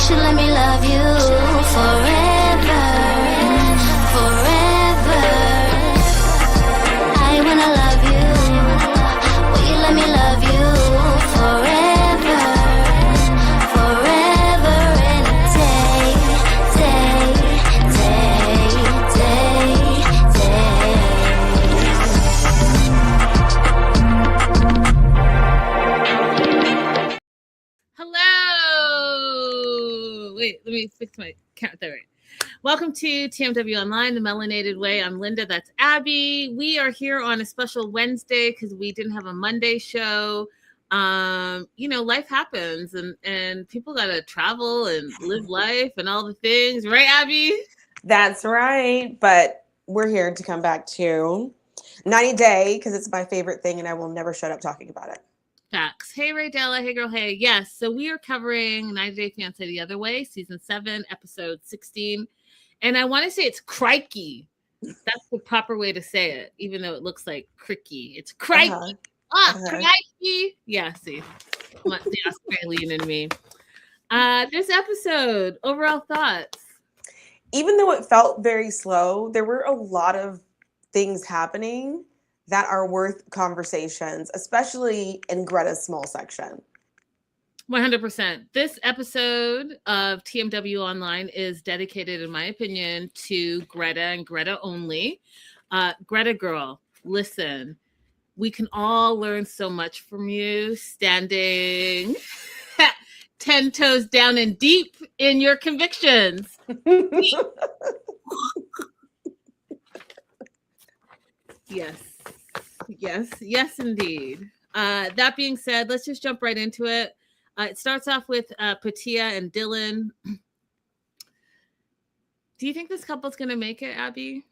should let me love you forever, forever. I wanna love you. Will you let me love you forever, forever and a day, day, day, day, day. Hello. Wait, let me fix my count there. Welcome to TMW Online, the Melanated Way. I'm Linda. That's Abby. We are here on a special Wednesday because we didn't have a Monday show. Life happens and people got to travel and live life and all the things. Right, Abby? That's right. But we're here to come back to 90 Day because it's my favorite thing and I will never shut up talking about it. Facts. Hey, Ray Della. Hey, girl. Hey. Yes. So we are covering 90 Day Fiance the Other Way, season 7, episode 16. And I want to say it's Crikey. That's the proper way to say it, even though it looks like Crikey. It's Crikey. Crikey. Yeah, see. The Australian in me. This episode, overall thoughts. Even though it felt very slow, there were a lot of things happening that are worth conversations, especially in Greta's small section. 100%. This episode of TMW Online is dedicated, in my opinion, to Greta and Greta only. Greta girl, listen, we can all learn so much from you standing 10 toes down and deep in your convictions. Yes, indeed. That being said, let's just jump right into it. It starts off with Patia and Dylan. Do you think this couple's going to make it, Abby?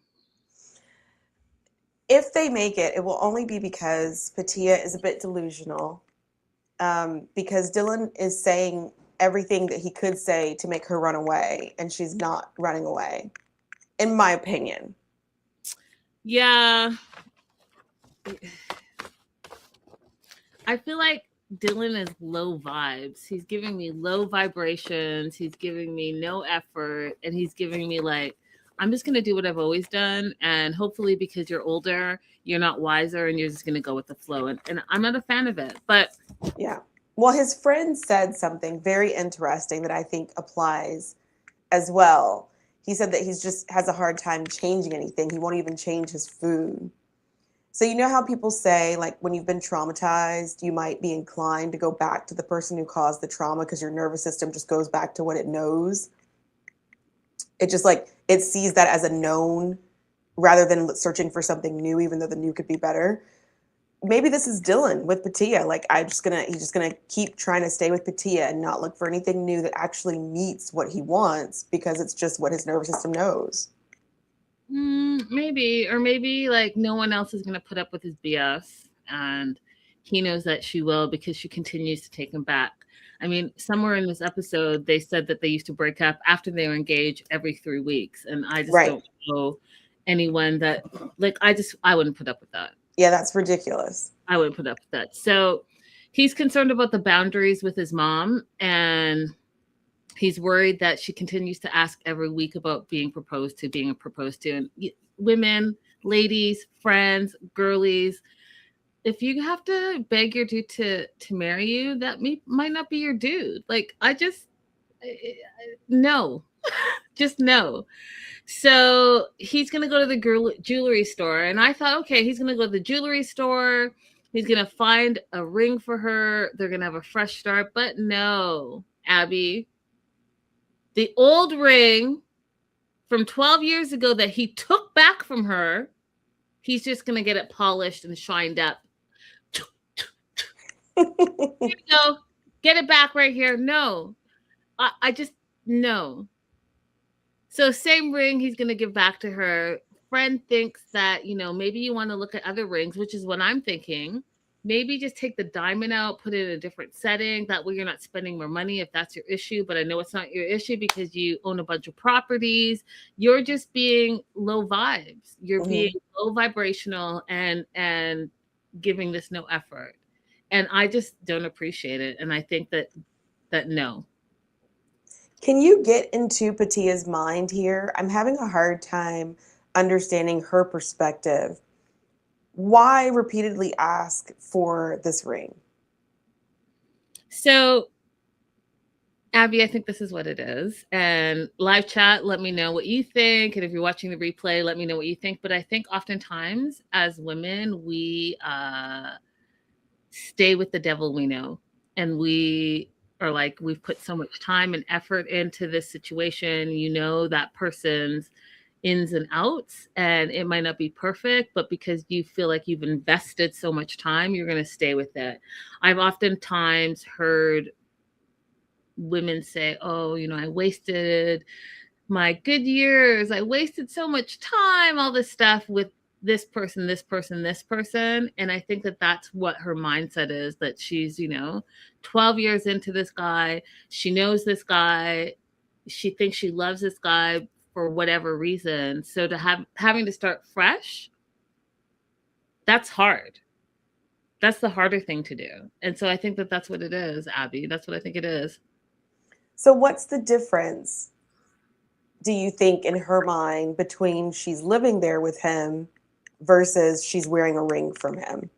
If they make it, it will only be because Patia is a bit delusional. Because Dylan is saying everything that he could say to make her run away, and she's not running away, in my opinion. Yeah. I feel like Dylan is low vibes. He's giving me low vibrations. He's giving me no effort. And he's giving me like, I'm just going to do what I've always done. And hopefully because you're older, you're not wiser and you're just going to go with the flow. And I'm not a fan of it. But yeah. Well, his friend said something very interesting that I think applies as well. He said that he's just has a hard time changing anything. He won't even change his food. So you know how people say, like, when you've been traumatized, you might be inclined to go back to the person who caused the trauma because your nervous system just goes back to what it knows. It just like, it sees that as a known rather than searching for something new, even though the new could be better. Maybe this is Dylan with Patia. Like, he's just gonna keep trying to stay with Patia and not look for anything new that actually meets what he wants because it's just what his nervous system knows. Maybe, or maybe like no one else is going to put up with his BS and he knows that she will because she continues to take him back. I mean, somewhere in this episode, they said that they used to break up after they were engaged every 3 weeks. And I just don't know anyone that like, I wouldn't put up with that. Yeah, that's ridiculous. I wouldn't put up with that. So he's concerned about the boundaries with his mom and he's worried that she continues to ask every week about being proposed to. And women, ladies, friends, girlies, if you have to beg your dude to marry you, that might not be your dude. Like, no, just no. So he's going to go to the jewelry store. And I thought, okay, he's going to go to the jewelry store. He's going to find a ring for her. They're going to have a fresh start. But no, Abby. The old ring from 12 years ago that he took back from her, he's just going to get it polished and shined up. Here you go. Get it back right here. No. I just, no. So same ring he's going to give back to her. Friend thinks that, maybe you want to look at other rings, which is what I'm thinking. Maybe just take the diamond out, put it in a different setting. That way you're not spending more money if that's your issue. But I know it's not your issue because you own a bunch of properties. You're just being low vibes. You're being low vibrational and giving this no effort. And I just don't appreciate it. And I think that no. Can you get into Patia's mind here? I'm having a hard time understanding her perspective. Why repeatedly ask for this ring? So, Abby, I think this is what it is. And live chat, let me know what you think. And if you're watching the replay, let me know what you think. But I think oftentimes as women, we stay with the devil we know. And we are like, we've put so much time and effort into this situation. You know that person's ins and outs, and it might not be perfect, but because you feel like you've invested so much time, you're going to stay with it. I've oftentimes heard women say, oh, you know, I wasted my good years. I wasted so much time, all this stuff with this person, this person, this person. And I think that that's what her mindset is, that she's, you know, 12 years into this guy. She knows this guy. She thinks she loves this guy for whatever reason. So to having to start fresh, that's hard. That's the harder thing to do. And so I think that that's what it is, Abby. That's what I think it is. So what's the difference, do you think, in her mind between she's living there with him versus she's wearing a ring from him?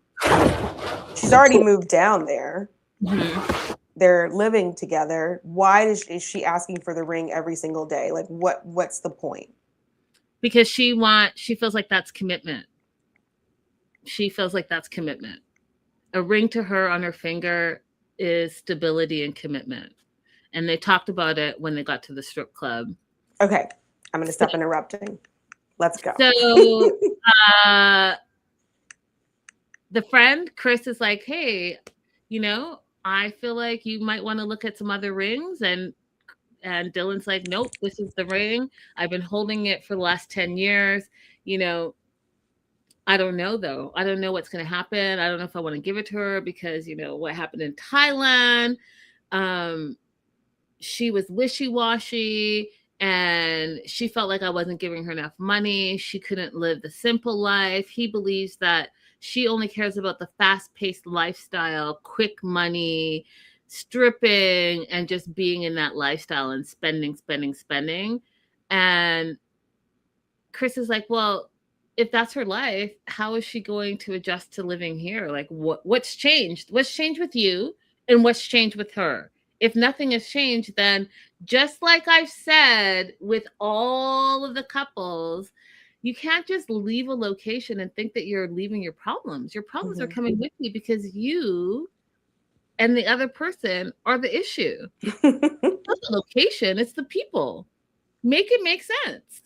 She's already moved down there. Mm-hmm. They're living together. Why is she asking for the ring every single day? Like, what's the point? Because she feels like that's commitment. She feels like that's commitment. A ring to her on her finger is stability and commitment. And they talked about it when they got to the strip club. Okay, I'm going to stop interrupting. Let's go. So the friend, Chris, is like, hey, you know, I feel like you might want to look at some other rings. And Dylan's like, nope, this is the ring. I've been holding it for the last 10 years. You know, I don't know, though. I don't know what's going to happen. I don't know if I want to give it to her because, you know, what happened in Thailand. She was wishy-washy and she felt like I wasn't giving her enough money. She couldn't live the simple life. He believes that she only cares about the fast-paced lifestyle, quick money, stripping, and just being in that lifestyle and spending. And Chris is like, well, if that's her life, how is she going to adjust to living here? Like, what's changed? What's changed with you and what's changed with her? If nothing has changed, then just like I've said with all of the couples, you can't just leave a location and think that you're leaving your problems. Your problems are coming with you because you and the other person are the issue. It's not the location, it's the people. Make it make sense.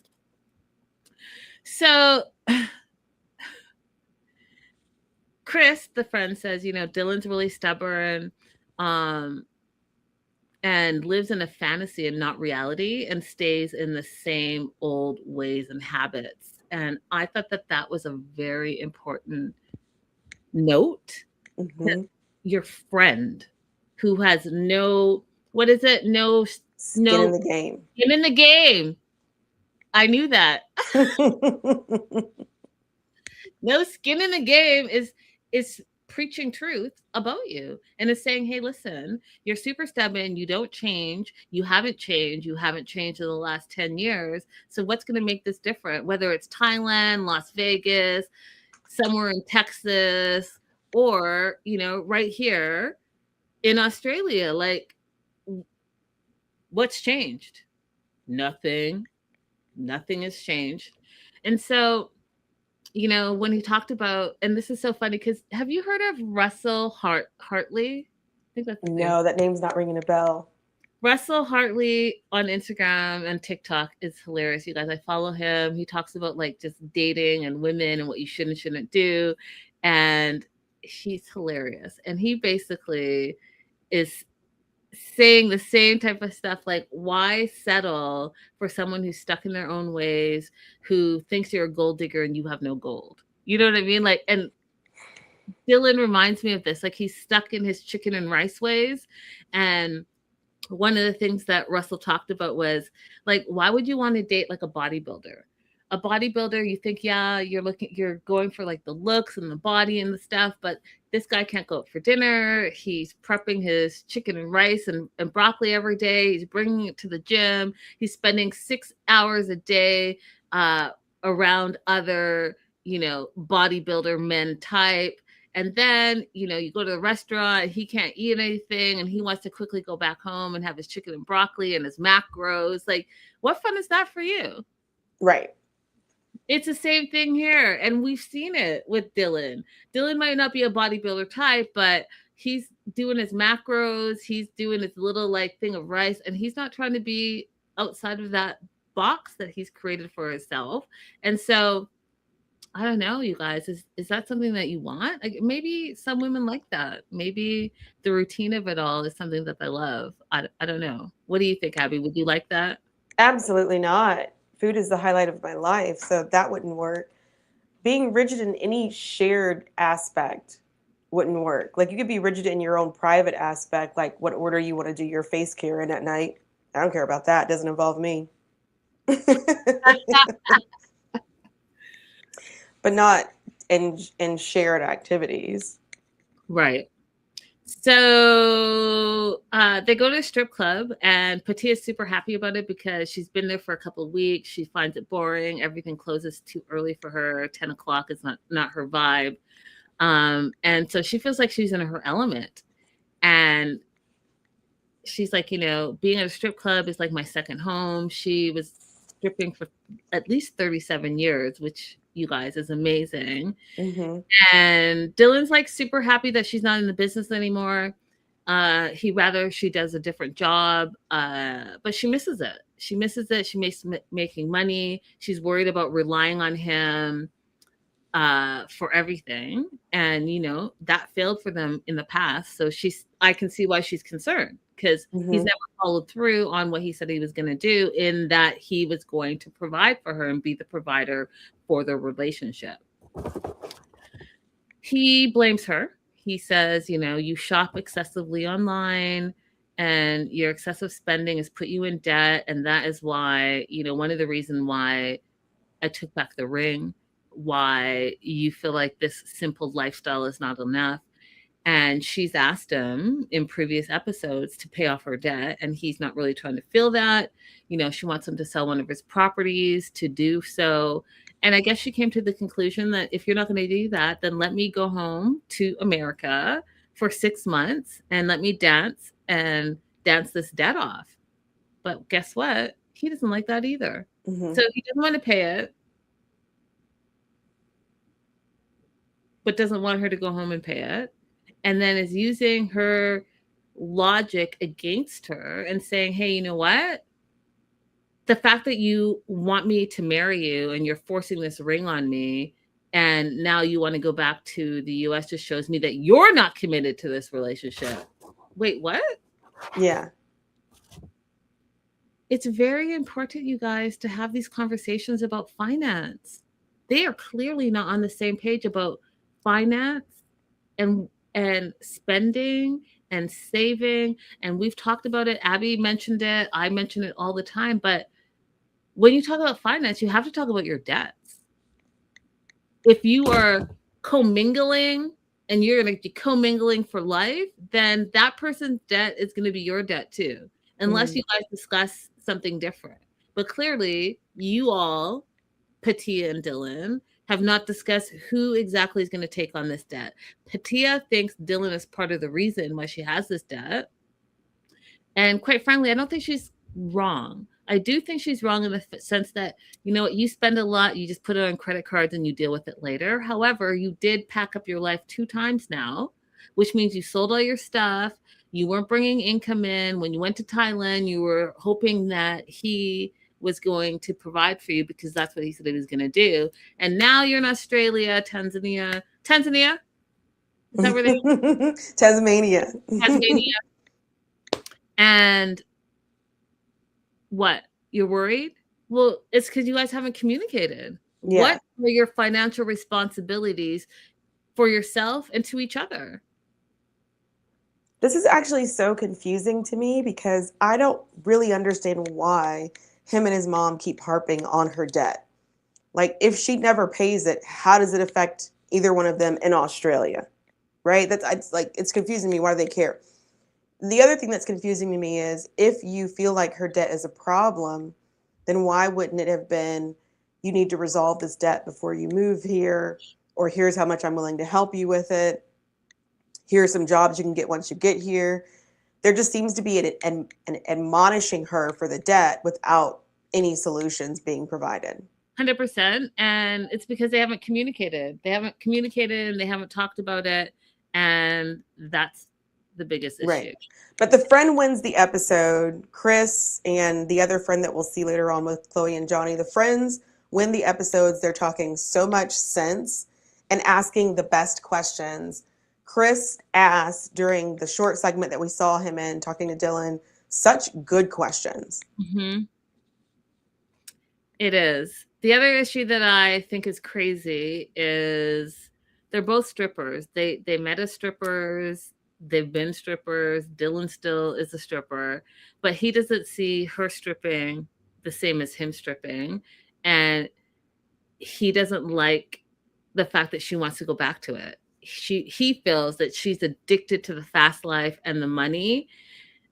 So Chris, the friend, says, you know, Dylan's really stubborn and lives in a fantasy and not reality and stays in the same old ways and habits. And I thought that that was a very important note. That your friend who has no, what is it? No skin in the game. Skin in the game. I knew that. No skin in the game is preaching truth about you and is saying, hey, listen, you're super stubborn, you don't change, you haven't changed in the last 10 years. So what's going to make this different? Whether it's Thailand, Las Vegas, somewhere in Texas, or, you know, right here in Australia, like, what's changed? Nothing has changed. And so, you know, when he talked about, and this is so funny because have you heard of Russell Hartley? I think that's no, that name's not ringing a bell. Russell Hartley on Instagram and TikTok is hilarious, you guys. I follow him. He talks about like just dating and women and what you should and shouldn't do. And he's hilarious. And he basically is saying the same type of stuff, like, why settle for someone who's stuck in their own ways, who thinks you're a gold digger and you have no gold? You know what I mean? Like, and Dylan reminds me of this. Like, he's stuck in his chicken and rice ways. And one of the things that Russell talked about was, like, why would you want to date like a bodybuilder? A bodybuilder, you think, yeah, you're going for like the looks and the body and the stuff, but this guy can't go out for dinner. He's prepping his chicken and rice and broccoli every day. He's bringing it to the gym. He's spending 6 hours a day around other, bodybuilder men type. And then, you go to the restaurant, he can't eat anything and he wants to quickly go back home and have his chicken and broccoli and his macros. Like, what fun is that for you? Right. It's the same thing here. And we've seen it with Dylan. Dylan might not be a bodybuilder type, but he's doing his macros. He's doing his little thing of rice. And he's not trying to be outside of that box that he's created for himself. And so I don't know, you guys, is that something that you want? Like, maybe some women like that. Maybe the routine of it all is something that they love. I don't know. What do you think, Abby? Would you like that? Absolutely not. Food is the highlight of my life, so that wouldn't work. Being rigid in any shared aspect wouldn't work. Like, you could be rigid in your own private aspect, like what order you want to do your face care in at night. I don't care about that. It doesn't involve me. But not in shared activities. Right. So they go to a strip club, and Patia's super happy about it because she's been there for a couple of weeks. She finds it boring. Everything closes too early for her. 10 o'clock is not her vibe. And so she feels like she's in her element. And she's like, being at a strip club is like my second home. She was stripping for at least 37 years, which, you guys, is amazing. Mm-hmm. And Dylan's like super happy that she's not in the business anymore. He rather she does a different job, but she misses it. She misses it. She makes making money. She's worried about relying on him for everything, and that failed for them in the past. So I can see why she's concerned, because he's never followed through on what he said he was going to do, in that he was going to provide for her and be the provider for their relationship. He blames her. He says, you shop excessively online and your excessive spending has put you in debt. And that is why, one of the reasons why I took back the ring, why you feel like this simple lifestyle is not enough. And she's asked him in previous episodes to pay off her debt, and he's not really trying to feel that. She wants him to sell one of his properties to do so. And I guess she came to the conclusion that if you're not going to do that, then let me go home to America for 6 months and let me dance this debt off. But guess what? He doesn't like that either. Mm-hmm. So he doesn't want to pay it, but doesn't want her to go home and pay it. And then is using her logic against her and saying, hey, you know what? The fact that you want me to marry you and you're forcing this ring on me, and now you want to go back to the US, just shows me that you're not committed to this relationship. Wait, what? Yeah. It's very important, you guys, to have these conversations about finance. They are clearly not on the same page about finance and spending and saving. And we've talked about it. Abby mentioned it. I mention it all the time. But when you talk about finance, you have to talk about your debts. If you are commingling and you're going to be commingling for life, then that person's debt is going to be your debt too, unless you guys discuss something different. But clearly, you all, Patia and Dylan, have not discussed who exactly is going to take on this debt. Patia thinks Dylan is part of the reason why she has this debt. And quite frankly, I don't think she's wrong. I do think she's wrong in the sense that, you spend a lot, you just put it on credit cards and you deal with it later. However, you did pack up your life 2 times now, which means you sold all your stuff. You weren't bringing income in. When you went to Thailand, you were hoping that he was going to provide for you because that's what he said he was going to do. And now you're in Australia, Tanzania. Is that where they are? Tasmania. And what? You're worried? Well, it's because you guys haven't communicated. Yeah. What are your financial responsibilities for yourself and to each other? This is actually so confusing to me because I don't really understand why him and his mom keep harping on her debt. Like, if she never pays it, how does it affect either one of them in Australia? right? It's like, it's confusing me. Why do they care? The other thing that's confusing to me is if you feel like her debt is a problem, then why wouldn't it have been, you need to resolve this debt before you move here, or here's how much I'm willing to help you with it. Here are some jobs you can get once you get here. There just seems to be an admonishing her for the debt without any solutions being provided. 100%. And it's because they haven't communicated. They haven't communicated and they haven't talked about it. And that's the biggest issue. Right. But the friend wins the episode. Chris and the other friend that we'll see later on with Chloe and Johnny, the friends win the episodes. They're talking so much sense and asking the best questions. Chris asked during the short segment that we saw him in talking to Dylan, such good questions. Mm-hmm. It is. The other issue that I think is crazy is they're both strippers. They met as strippers. They've been strippers. Dylan still is a stripper, but he doesn't see her stripping the same as him stripping. And he doesn't like the fact that she wants to go back to it. He feels that she's addicted to the fast life and the money.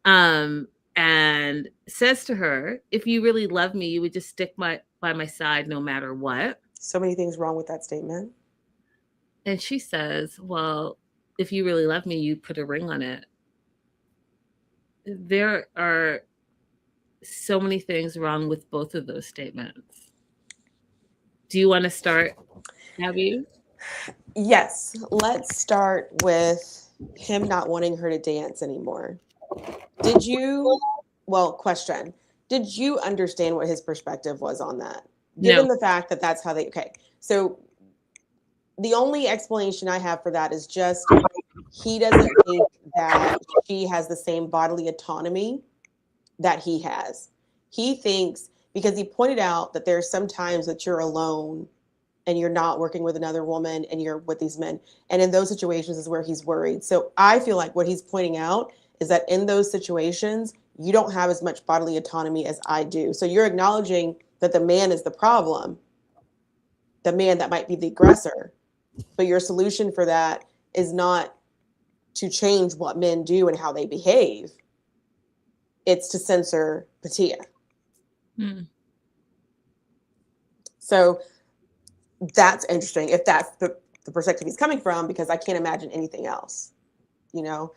And says to her, if you really love me, you would just stick by my side no matter what. So many things wrong with that statement. And she says, well, if you really love me, you put a ring on it. There are so many things wrong with both of those statements. Do you want to start, Abby? Yes. Let's start with him not wanting her to dance anymore. Question. Did you understand what his perspective was on that? Given the fact that that's how they, okay. So the only explanation I have for that is just he doesn't think that she has the same bodily autonomy that he has. He thinks, because he pointed out that there's some times that you're alone and you're not working with another woman and you're with these men. And in those situations is where he's worried. So I feel like what he's pointing out is that in those situations, you don't have as much bodily autonomy as I do. So you're acknowledging that the man is the problem, the man that might be the aggressor. But your solution for that is not to change what men do and how they behave. It's to censor Patia. So that's interesting if that's the perspective he's coming from, because I can't imagine anything else. You know,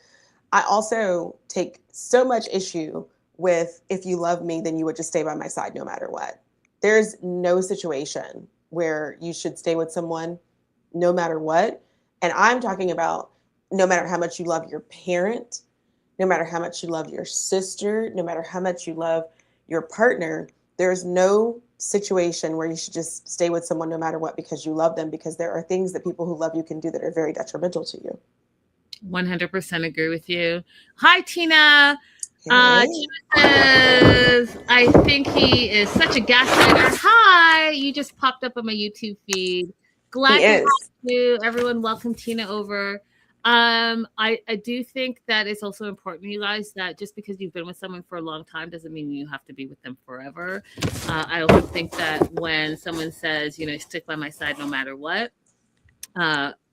I also take so much issue with, if you love me, then you would just stay by my side no matter what. There's no situation where you should stay with someone no matter what. And I'm talking about no matter how much you love your parent, no matter how much you love your sister, no matter how much you love your partner, there's no situation where you should just stay with someone no matter what because you love them, because there are things that people who love you can do that are very detrimental to you. 100% agree with you. Hi, Tina. Hey. Tina says, I think he is such a gaslighter. Hi, you just popped up on my YouTube feed. Glad to have you. Everyone, welcome Tina over. I do think that it's also important, you guys, that just because you've been with someone for a long time doesn't mean you have to be with them forever. I also think that when someone says, you know, stick by my side no matter what,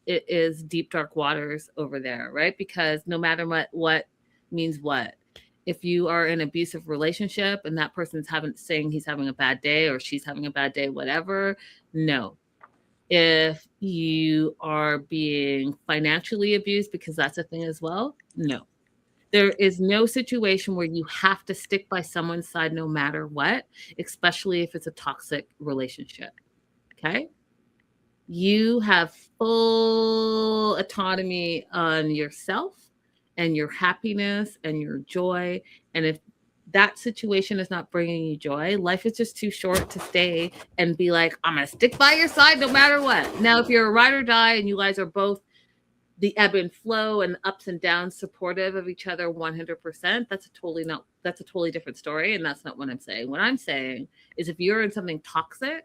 it is deep, dark waters over there, right? Because no matter what means what. If you are in an abusive relationship and that person's saying he's having a bad day or she's having a bad day, whatever, no. If you are being financially abused, because that's a thing as well, no. There is no situation where you have to stick by someone's side no matter what, especially if it's a toxic relationship, okay? You have full autonomy on yourself and your happiness and your joy. And if that situation is not bringing you joy, life is just too short to stay and be like, I'm going to stick by your side no matter what. Now, if you're a ride or die and you guys are both the ebb and flow and ups and downs supportive of each other 100%, that's a totally different story. And that's not what I'm saying. What I'm saying is if you're in something toxic,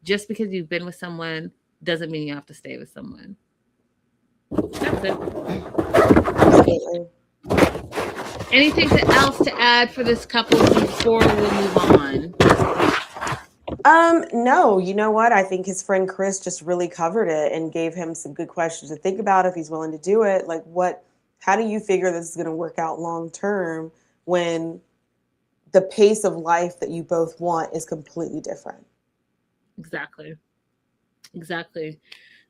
just because you've been with someone doesn't mean you have to stay with someone. That's it. Anything else to add for this couple before we move on? No, you know what? I think his friend Chris just really covered it and gave him some good questions to think about if he's willing to do it. Like, how do you figure this is going to work out long term when the pace of life that you both want is completely different? Exactly. Exactly.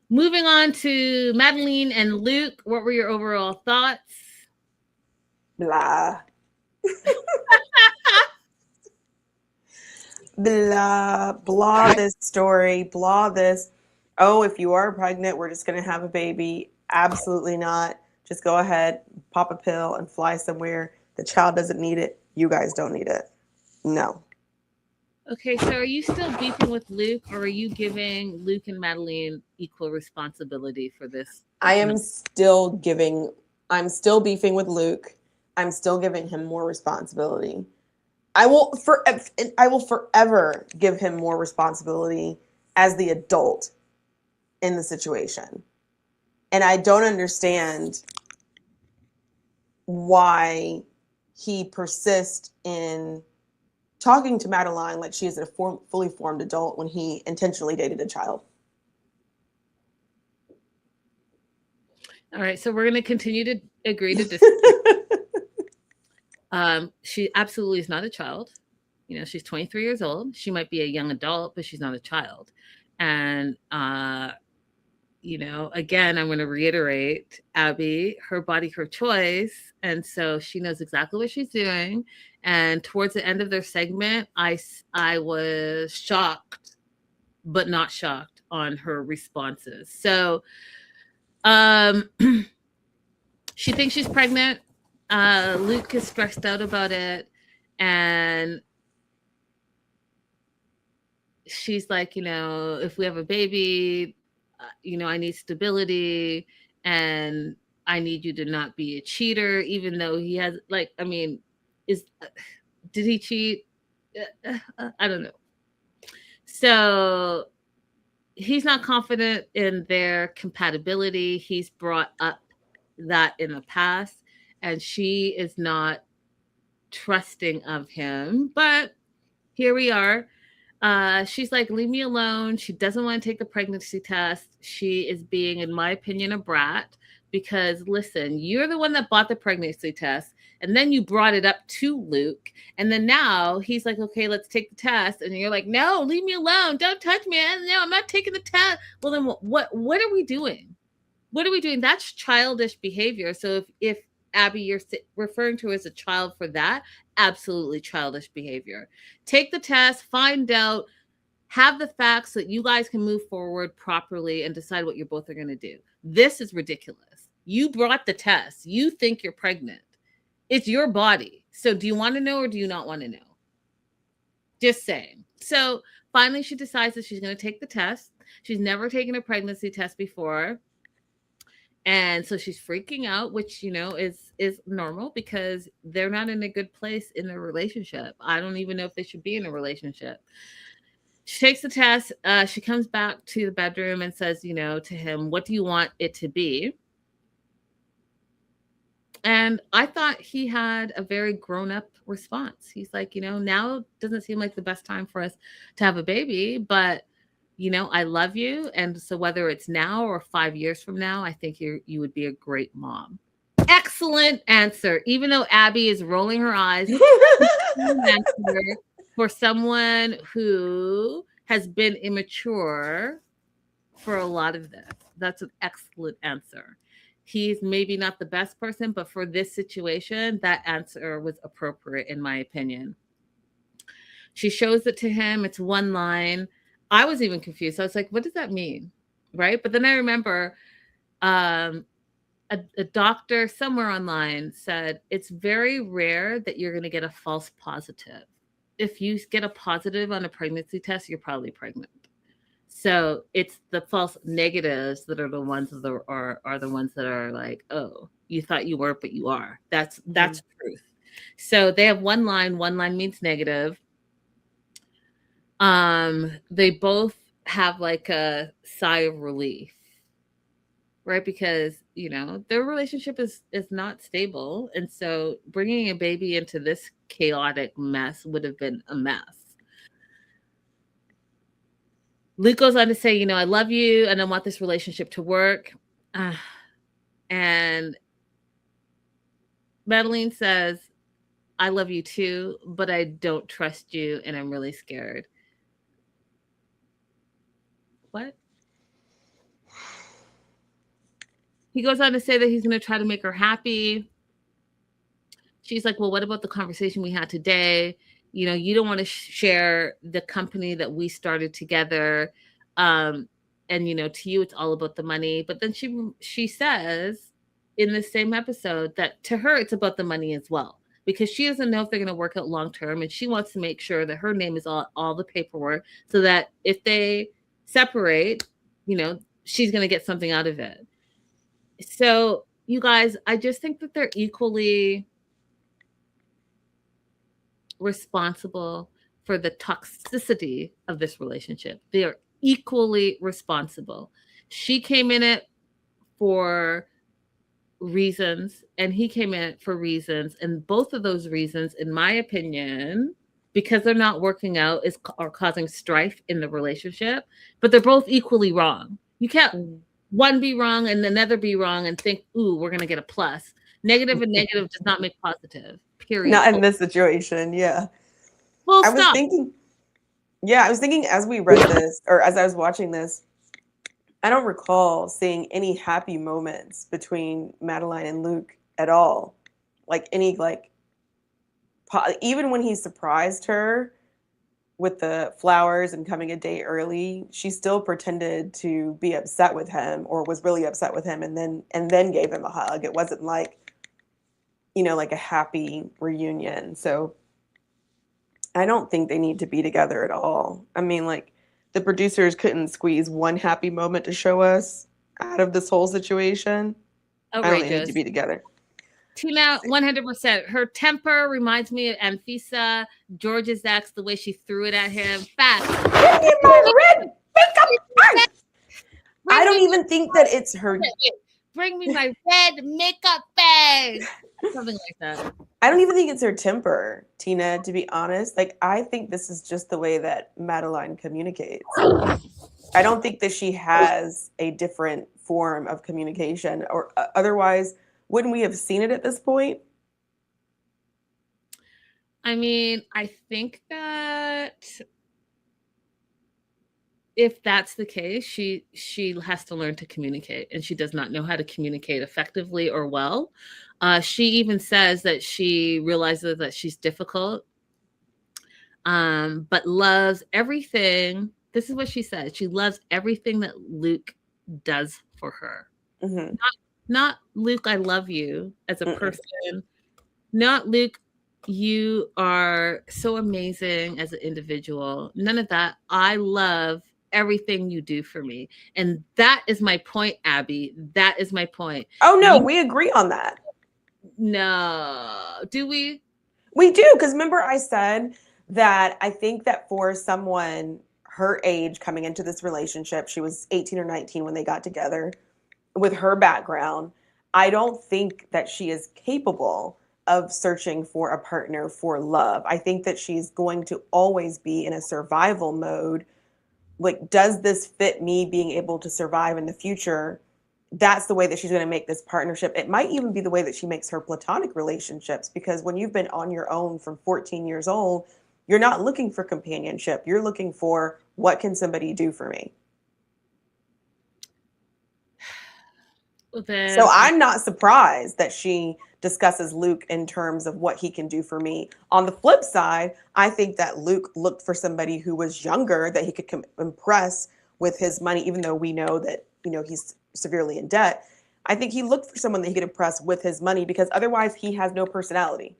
Moving on to Madeline and Luke. What were your overall thoughts? Blah. Blah, blah this story, blah this. Oh, if you are pregnant, we're just going to have a baby. Absolutely not. Just go ahead, pop a pill, and fly somewhere. The child doesn't need it. You guys don't need it. No. Okay, so are you still beefing with Luke, or are you giving Luke and Madeline equal responsibility for this? I'm still beefing with Luke. I'm still giving him more responsibility. I will forever give him more responsibility as the adult in the situation. And I don't understand why he persists in talking to Madeline like she is a fully formed adult when he intentionally dated a child. All right, so we're going to continue to agree to disagree. She absolutely is not a child. You know, she's 23 years old. She might be a young adult, but she's not a child. And, you know, again, I'm going to reiterate, Abby, her body, her choice. And so she knows exactly what she's doing. And towards the end of their segment, I was shocked, but not shocked on her responses. So she thinks she's pregnant. Luke is stressed out about it. And she's like, you know, if we have a baby, you know, I need stability and I need you to not be a cheater, even though he has, like, I mean, did he cheat? I don't know. So he's not confident in their compatibility. He's brought up that in the past, and she is not trusting of him. But here we are. She's like, leave me alone. She doesn't want to take the pregnancy test. She is being, in my opinion, a brat because, listen, you're the one that bought the pregnancy test. And then you brought it up to Luke. And then now he's like, okay, let's take the test. And you're like, no, leave me alone. Don't touch me. No, I'm not taking the test. Well, then what are we doing? What are we doing? That's childish behavior. So if Abby, you're referring to as a child for that, absolutely childish behavior. Take the test, find out, have the facts so that you guys can move forward properly and decide what you both are going to do. This is ridiculous. You brought the test. You think you're pregnant. It's your body. So do you want to know or do you not want to know? Just saying. So finally she decides that she's going to take the test. She's never taken a pregnancy test before. And so she's freaking out, which, you know, is normal because they're not in a good place in their relationship. I don't even know if they should be in a relationship. She takes the test. She comes back to the bedroom and says, you know, to him, what do you want it to be? And I thought he had a very grown-up response. He's like, you know, now doesn't seem like the best time for us to have a baby, but you know, I love you. And so whether it's now or 5 years from now, I think you would be a great mom. Excellent answer. Even though Abby is rolling her eyes for someone who has been immature for a lot of this. That's an excellent answer. He's maybe not the best person, but for this situation, that answer was appropriate in my opinion. She shows it to him. It's one line. I was even confused. I was like, what does that mean? Right. But then I remember a doctor somewhere online said it's very rare that you're going to get a false positive. If you get a positive on a pregnancy test, you're probably pregnant. So it's the false negatives that are the ones that are the ones that are like, oh, you thought you were, but you are. That's truth. So they have one line. One line means negative. They both have like a sigh of relief, right? Because, you know, their relationship is not stable. And so bringing a baby into this chaotic mess would have been a mess. Luke goes on to say, I love you and I want this relationship to work. And Madeline says, I love you too, but I don't trust you and I'm really scared. What? He goes on to say that he's going to try to make her happy. She's like, well, what about the conversation we had today? You don't want to share the company that we started together. And, to you, it's all about the money. But then she says in the same episode that to her, it's about the money as well, because she doesn't know if they're going to work out long term. And she wants to make sure that her name is on all the paperwork so that if they separate, she's going to get something out of it. So, you guys, I just think that they're equally responsible for the toxicity of this relationship. They are equally responsible. She came in it for reasons and he came in it for reasons. And both of those reasons, in my opinion, because they're not working out, are causing strife in the relationship. But they're both equally wrong. You can't one be wrong and another be wrong and think, ooh, we're going to get a plus. Negative and negative does not make positive. Period. Not in this situation, yeah. Well, I was thinking as we read this, or as I was watching this, I don't recall seeing any happy moments between Madeline and Luke at all. Like any, even when he surprised her with the flowers and coming a day early, she still pretended to be upset with him, or was really upset with him, and then gave him a hug. It wasn't like a happy reunion. So I don't think they need to be together at all. I mean, the producers couldn't squeeze one happy moment to show us out of this whole situation. Outrageous. I don't think they need to be together. Tina, 100%. Her temper reminds me of Anfisa, George's ex, the way she threw it at him. Fast. Give me my red makeup. I don't even think that it's her. Bring me my red makeup bag. Something like that. I don't even think it's her temper, Tina, to be honest. I think this is just the way that Madeline communicates. I don't think that she has a different form of communication, or otherwise, wouldn't we have seen it at this point? I mean, I think that if that's the case, she has to learn to communicate, and she does not know how to communicate effectively or well. She even says that she realizes that she's difficult, but loves everything. This is what she said. She loves everything that Luke does for her. Mm-hmm. Not Luke, I love you as a person. Not Luke, you are so amazing as an individual. None of that. I love everything you do for me. And that is my point, Abby. That is my point. Oh, no, we agree on that. No. Do we? We do, because remember I said that I think that for someone her age coming into this relationship, she was 18 or 19 when they got together, with her background, I don't think that she is capable of searching for a partner for love. I think that she's going to always be in a survival mode. Does this fit me being able to survive in the future? That's the way that she's going to make this partnership. It might even be the way that she makes her platonic relationships, because when you've been on your own from 14 years old, you're not looking for companionship. You're looking for, what can somebody do for me? So I'm not surprised that she discusses Luke in terms of what he can do for me. On the flip side, I think that Luke looked for somebody who was younger that he could impress with his money, even though we know that, he's severely in debt. I think he looked for someone that he could impress with his money, because otherwise he has no personality.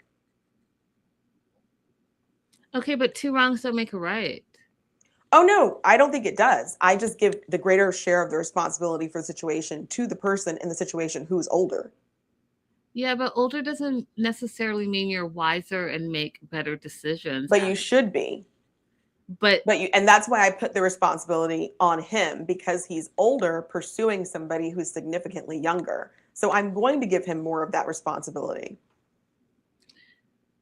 Okay, but two wrongs don't make a right. Oh, no, I don't think it does. I just give the greater share of the responsibility for the situation to the person in the situation who's older. Yeah, but older doesn't necessarily mean you're wiser and make better decisions. But you should be. And that's why I put the responsibility on him, because he's older, pursuing somebody who's significantly younger. So I'm going to give him more of that responsibility.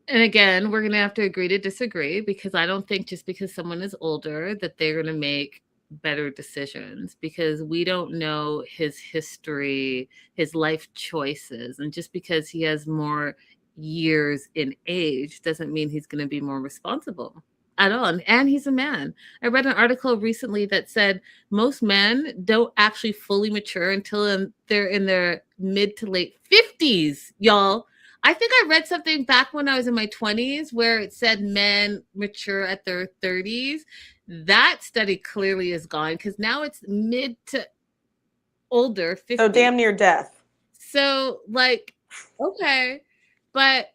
And again, we're going to have to agree to disagree, because I don't think just because someone is older that they're going to make better decisions, because we don't know his history, his life choices. And just because he has more years in age doesn't mean he's going to be more responsible at all. And he's a man. I read an article recently that said most men don't actually fully mature until they're in their mid to late 50s, y'all. I think I read something back when I was in my 20s where it said men mature at their 30s. That study clearly is gone, because now it's mid to older 50s. So damn near death. So, like, okay. But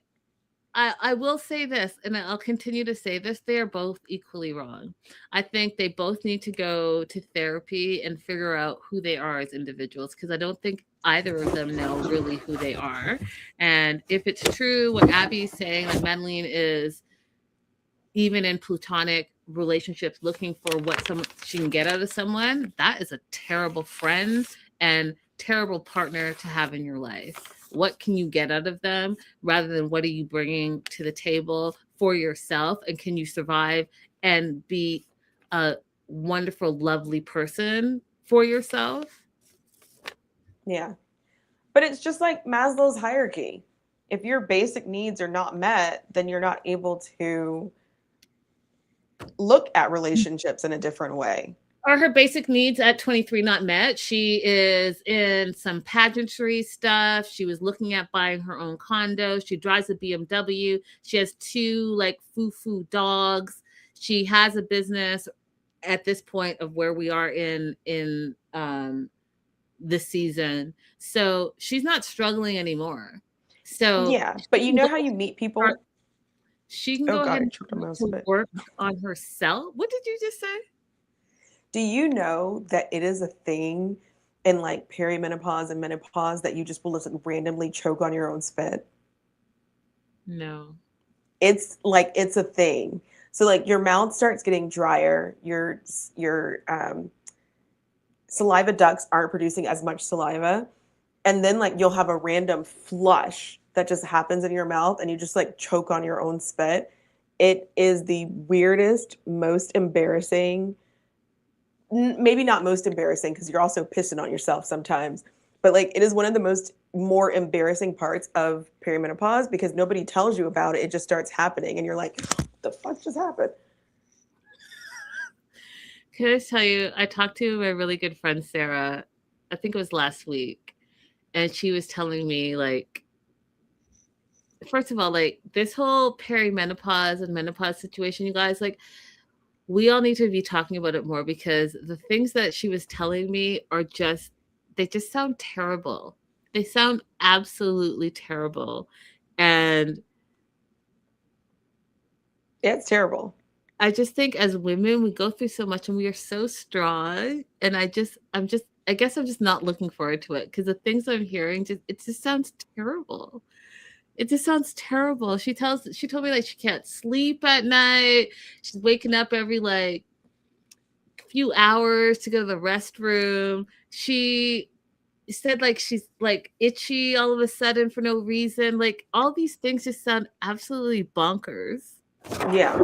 I will say this, and I'll continue to say this, they are both equally wrong. I think they both need to go to therapy and figure out who they are as individuals, because I don't think either of them know really who they are. And if it's true what Abby's saying, like Madeline is, even in platonic relationships, looking for what she can get out of someone, that is a terrible friend and terrible partner to have in your life. What can you get out of them rather than what are you bringing to the table for yourself? And can you survive and be a wonderful, lovely person for yourself? Yeah. But it's just like Maslow's hierarchy. If your basic needs are not met, then you're not able to look at relationships in a different way. Are her basic needs at 23 not met? She is in some pageantry stuff. She was looking at buying her own condo. She drives a BMW. She has 2 like foo-foo dogs. She has a business at this point of where we are in the season. So she's not struggling anymore. So yeah, but you know how you meet people? She can go ahead and work on herself. What did you just say? Do you know that it is a thing in like perimenopause and menopause that you just will just randomly choke on your own spit? No. It's like, it's a thing. So like your mouth starts getting drier, your saliva ducts aren't producing as much saliva, and then like you'll have a random flush that just happens in your mouth and you just like choke on your own spit. It is the weirdest, most embarrassing, maybe not most embarrassing because you're also pissing on yourself sometimes, but like it is one of the more embarrassing parts of perimenopause because nobody tells you about it. It just starts happening and you're like, what the fuck just happened? Can I tell you, I talked to my really good friend Sarah, I think it was last week, and she was telling me, like, first of all, like this whole perimenopause and menopause situation, you guys, like, we all need to be talking about it more because the things that she was telling me are just, they just sound terrible. They sound absolutely terrible. And it's terrible. I just think as women, we go through so much and we are so strong. And I guess I'm just not looking forward to it because the things I'm hearing, it just sounds terrible. It just sounds terrible. She told me like she can't sleep at night. She's waking up every like few hours to go to the restroom. She said like she's like itchy all of a sudden for no reason. Like all these things just sound absolutely bonkers. Yeah.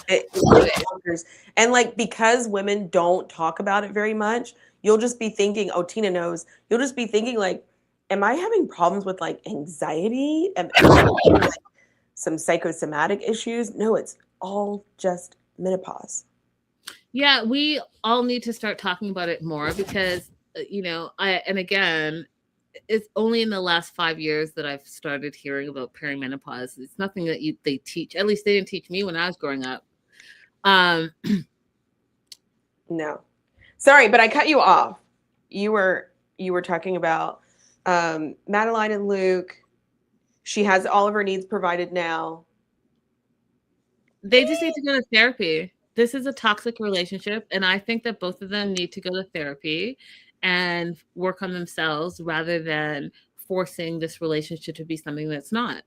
It's bonkers. And like because women don't talk about it very much, you'll just be thinking, oh, Tina knows. You'll just be thinking like, am I having problems with like anxiety? Am I having like some psychosomatic issues? No, it's all just menopause. Yeah, we all need to start talking about it more because, again, it's only in the last 5 years that I've started hearing about perimenopause. It's nothing that they teach. At least they didn't teach me when I was growing up. No. Sorry, but I cut you off. You were talking about Madeline and Luke. She has all of her needs provided now. They just need to go to therapy. This is a toxic relationship, and I think that both of them need to go to therapy and work on themselves rather than forcing this relationship to be something that's not.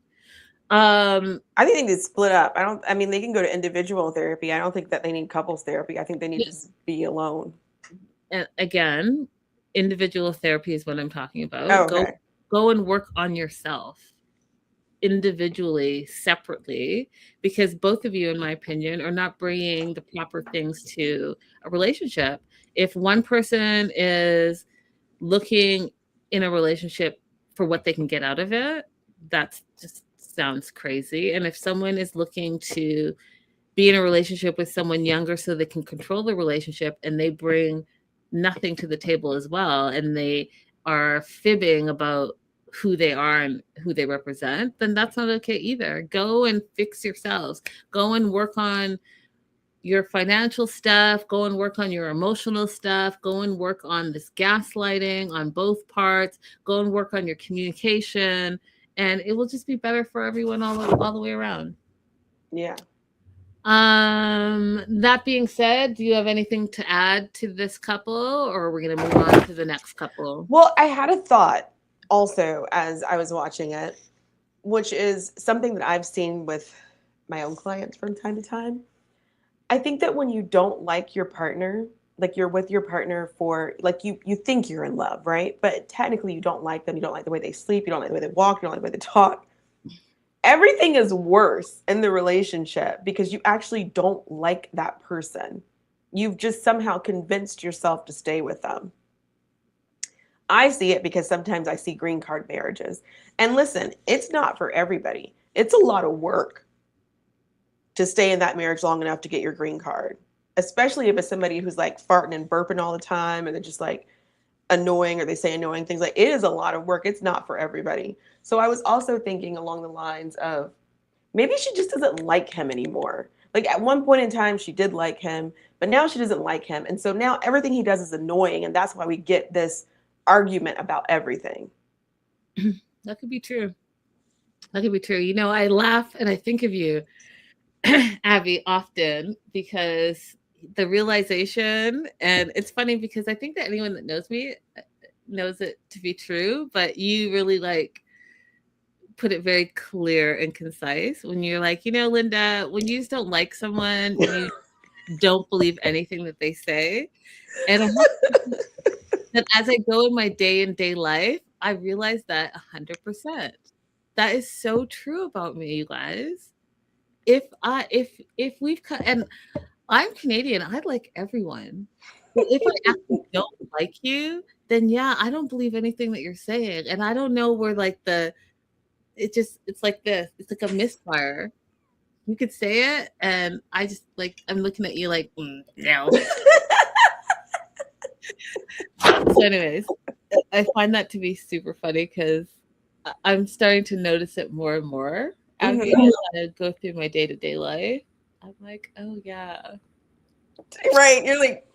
I think they need to split up. They can go to individual therapy. I don't think that they need couples therapy. I think they need to be alone. And again, individual therapy is what I'm talking about. Oh, okay. Go and work on yourself individually, separately, because both of you, in my opinion, are not bringing the proper things to a relationship. If one person is looking in a relationship for what they can get out of it, that just sounds crazy. And if someone is looking to be in a relationship with someone younger so they can control the relationship and they bring nothing to the table as well, and they are fibbing about who they are and who they represent, then that's not okay either. Go and fix yourselves. Go and work on your financial stuff, go and work on your emotional stuff, go and work on this gaslighting on both parts, go and work on your communication, and it will just be better for everyone all the way around. Yeah. That being said, do you have anything to add to this couple, or are we going to move on to the next couple? Well, I had a thought also as I was watching it, which is something that I've seen with my own clients from time to time. I think that when you don't like your partner, like you're with your partner for, like you think you're in love, right? But technically you don't like them. You don't like the way they sleep. You don't like the way they walk. You don't like the way they talk. Everything is worse in the relationship because you actually don't like that person. You've just somehow convinced yourself to stay with them. I see it because sometimes I see green card marriages. And listen, it's not for everybody. It's a lot of work to stay in that marriage long enough to get your green card, especially if it's somebody who's like farting and burping all the time and they're just like annoying, or they say annoying things. Like, it is a lot of work. It's not for everybody. So I was also thinking along the lines of maybe she just doesn't like him anymore. Like, at one point in time, she did like him, but now she doesn't like him. And so now everything he does is annoying. And that's why we get this argument about everything. That could be true. That could be true. You know, I laugh and I think of you, Abby, often because the realization, and it's funny because I think that anyone that knows me knows it to be true, but you really like put it very clear and concise when you're like, you know, Linda, when you just don't like someone, you don't believe anything that they say. And I have that as I go in my day life, I realize that 100%. That is so true about me, you guys. If we've cut, and I'm Canadian, I like everyone. But if I actually don't like you, then yeah, I don't believe anything that you're saying. And I don't know where like it's like this. It's like a misfire. You could say it, and I just like I'm looking at you like no. So, anyways, I find that to be super funny because I'm starting to notice it more and more. As I go through my day-to-day life, I'm like, oh yeah, Right. You're like,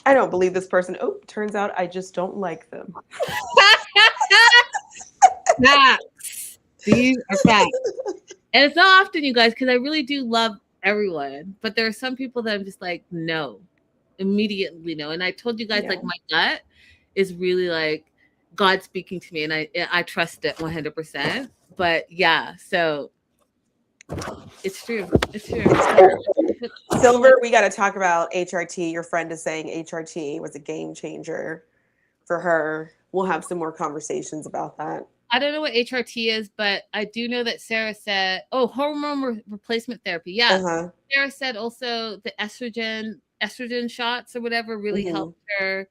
I don't believe this person. Oh, turns out I just don't like them. facts. These are facts. And it's not often, you guys, because I really do love everyone, but there are some people that I'm just like, no, immediately no. And I told you guys, like, my gut is really like God speaking to me, and I trust it 100%. But yeah, so it's true. It's true. Silver, we got to talk about HRT. Your friend is saying HRT was a game changer for her. We'll have some more conversations about that. I don't know what HRT is, but I do know that Sarah said, hormone replacement therapy. Yeah. Sarah said also the estrogen shots or whatever really helped her.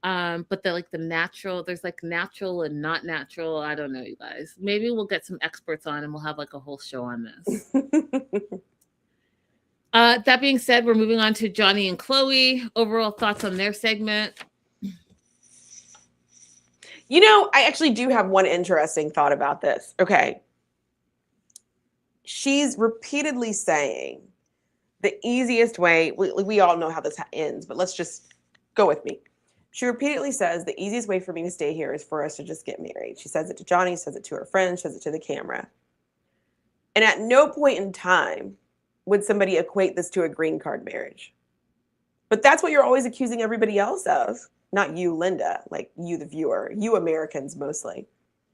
But the natural, there's like natural and not natural. I don't know, you guys. Maybe we'll get some experts on and we'll have like a whole show on this. That being said, we're moving on to Johnny and Chloe. Overall thoughts on their segment. You know, I actually do have one interesting thought about this. Okay. She's repeatedly saying the easiest way, we all know how this ends, but let's just go with me. She repeatedly says the easiest way for me to stay here is for us to just get married. She says it to Johnny, says it to her friends, says it to the camera. And at no point in time would somebody equate this to a green card marriage. But that's what you're always accusing everybody else of. Not you, Linda, like you, the viewer, you Americans mostly.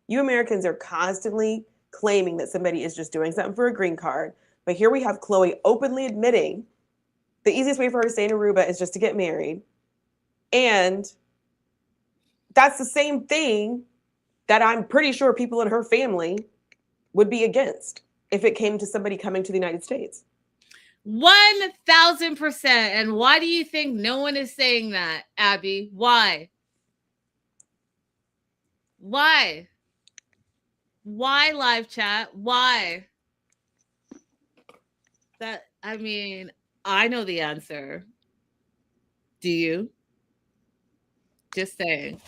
You Americans are constantly claiming that somebody is just doing something for a green card. But here we have Chloe openly admitting the easiest way for her to stay in Aruba is just to get married. And that's the same thing that I'm pretty sure people in her family would be against if it came to somebody coming to the United States. 1000%. And why do you think no one is saying that, Abby? Why? Why? Why, live chat? Why? I mean, I know the answer. Do you? Just saying.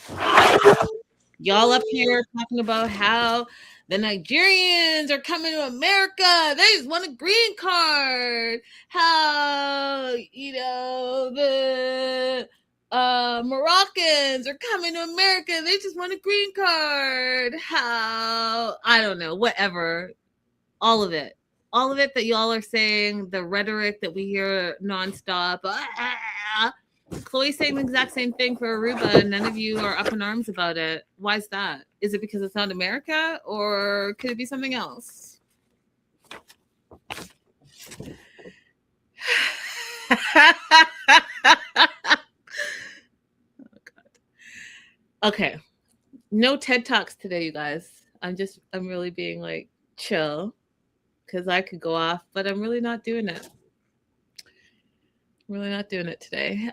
Y'all up here talking about how the Nigerians are coming to America. They just want a green card. How, the Moroccans are coming to America. They just want a green card. How, I don't know, whatever. All of it. All of it that y'all are saying, the rhetoric that we hear nonstop. Chloe's saying the exact same thing for Aruba, and none of you are up in arms about it. Why is that? Is it because it's not America, or could it be something else? Oh, God. Okay. No TED Talks today, you guys. I'm really being like chill because I could go off, but I'm really not doing it. Really not doing it today.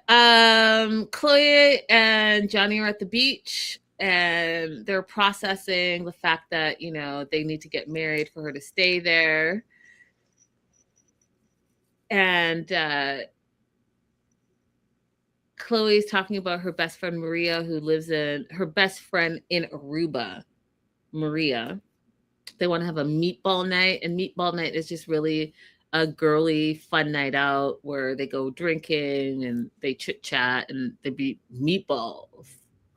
Chloe and Johnny are at the beach and they're processing the fact that, they need to get married for her to stay there. And Chloe's talking about her best friend, Maria, her best friend in Aruba, Maria. They want to have a meatball night, and meatball night is just really a girly fun night out where they go drinking and they chit chat and they beat meatballs.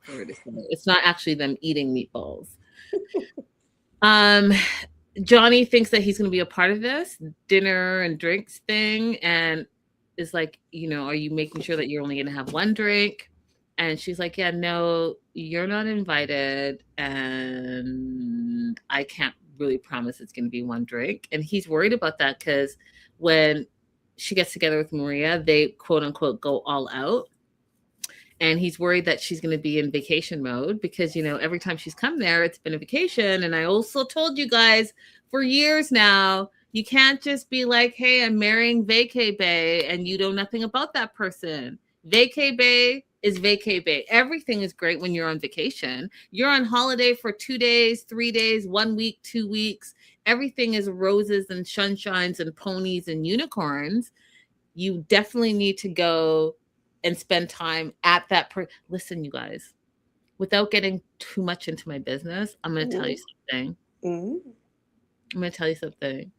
It's not actually them eating meatballs. Johnny thinks that he's going to be a part of this dinner and drinks thing, and is like, are you making sure that you're only going to have one drink? And she's like, yeah, no, you're not invited, and I can't really promise it's going to be one drink. And he's worried about that because when she gets together with Maria, they quote unquote go all out. And he's worried that she's going to be in vacation mode because, every time she's come there, it's been a vacation. And I also told you guys for years now, you can't just be like, hey, I'm marrying Vacay Bae and you know nothing about that person. Vacay Bae is Vacay Bae. Everything is great when you're on vacation. You're on holiday for 2 days, 3 days, 1 week, 2 weeks. Everything is roses and sunshines and ponies and unicorns. You definitely need to go and spend time at that. Listen, you guys, without getting too much into my business, I'm going to tell you something. I'm going to tell you something.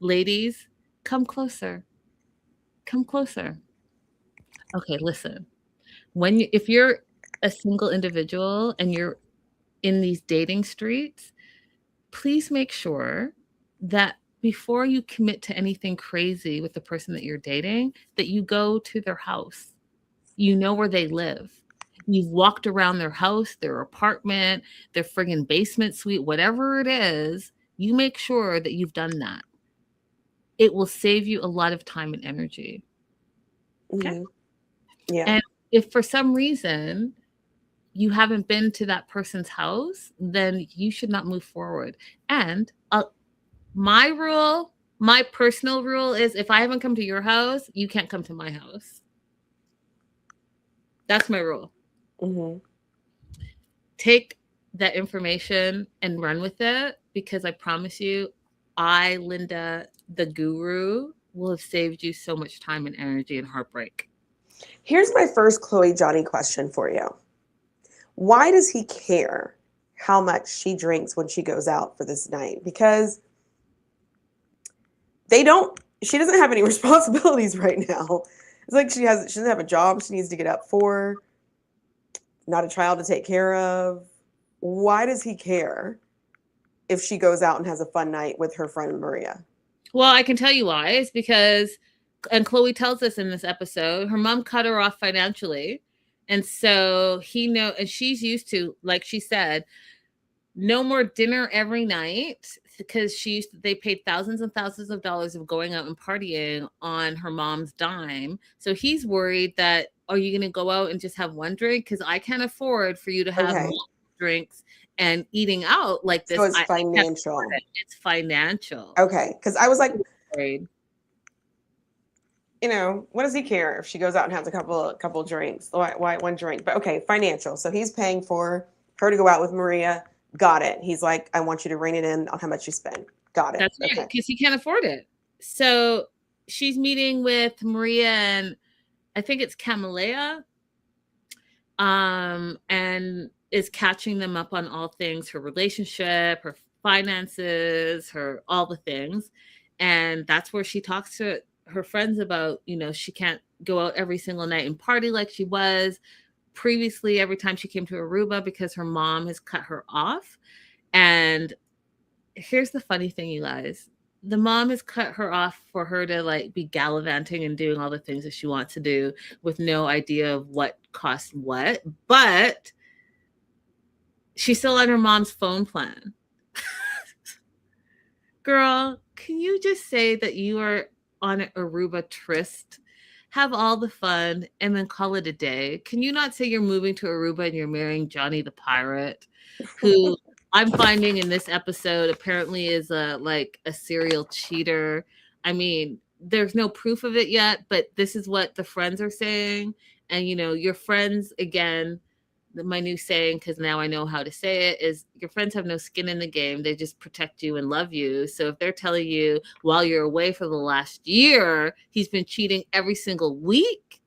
Ladies, come closer. Come closer. Okay, listen. If you're a single individual and you're in these dating streets, please make sure that before you commit to anything crazy with the person that you're dating, that you go to their house. You know where they live. You've walked around their house, their apartment, their friggin' basement suite, whatever it is, you make sure that you've done that. It will save you a lot of time and energy. Okay? Mm-hmm. Yeah. And if for some reason you haven't been to that person's house, then you should not move forward. And my personal rule is if I haven't come to your house, you can't come to my house. That's my rule. Mm-hmm. Take that information and run with it, because I promise you, I, Linda, the guru, will have saved you so much time and energy and heartbreak. Here's my first Chloe Johnny question for you. Why does he care how much she drinks when she goes out for this night? Because she doesn't have any responsibilities right now. It's like she doesn't have a job she needs to get up for, not a child to take care of. Why does he care if she goes out and has a fun night with her friend Maria? Well, I can tell you why. It's because, and Chloe tells us in this episode, her mom cut her off financially. And so and she's used to, like she said, no more dinner every night, because they paid thousands and thousands of dollars of going out and partying on her mom's dime. So he's worried that, are you going to go out and just have one drink? Because I can't afford for you to have more drinks and eating out like this. So it's financial. It's financial. Okay. Because I was like, what does he care if she goes out and has a couple drinks? Why one drink? But okay, financial. So he's paying for her to go out with Maria. Got it. He's like, I want you to rein it in on how much you spend. Got it. That's right, Okay. because he can't afford it. So she's meeting with Maria and I think it's Camellia, and is catching them up on all things, her relationship, her finances, her all the things. And that's where she talks to her friends about, she can't go out every single night and party like she was previously every time she came to Aruba because her mom has cut her off. And here's the funny thing, you guys. The mom has cut her off for her to like be gallivanting and doing all the things that she wants to do with no idea of what costs what. But she's still on her mom's phone plan. Girl, can you just say that you are on an Aruba tryst? Have all the fun and then call it a day. Can you not say you're moving to Aruba and you're marrying Johnny the Pirate, who I'm finding in this episode apparently is a serial cheater. I mean, there's no proof of it yet, but this is what the friends are saying. And your friends, again, my new saying, because now I know how to say it, is your friends have no skin in the game. They just protect you and love you. So if they're telling you while you're away for the last year, he's been cheating every single week,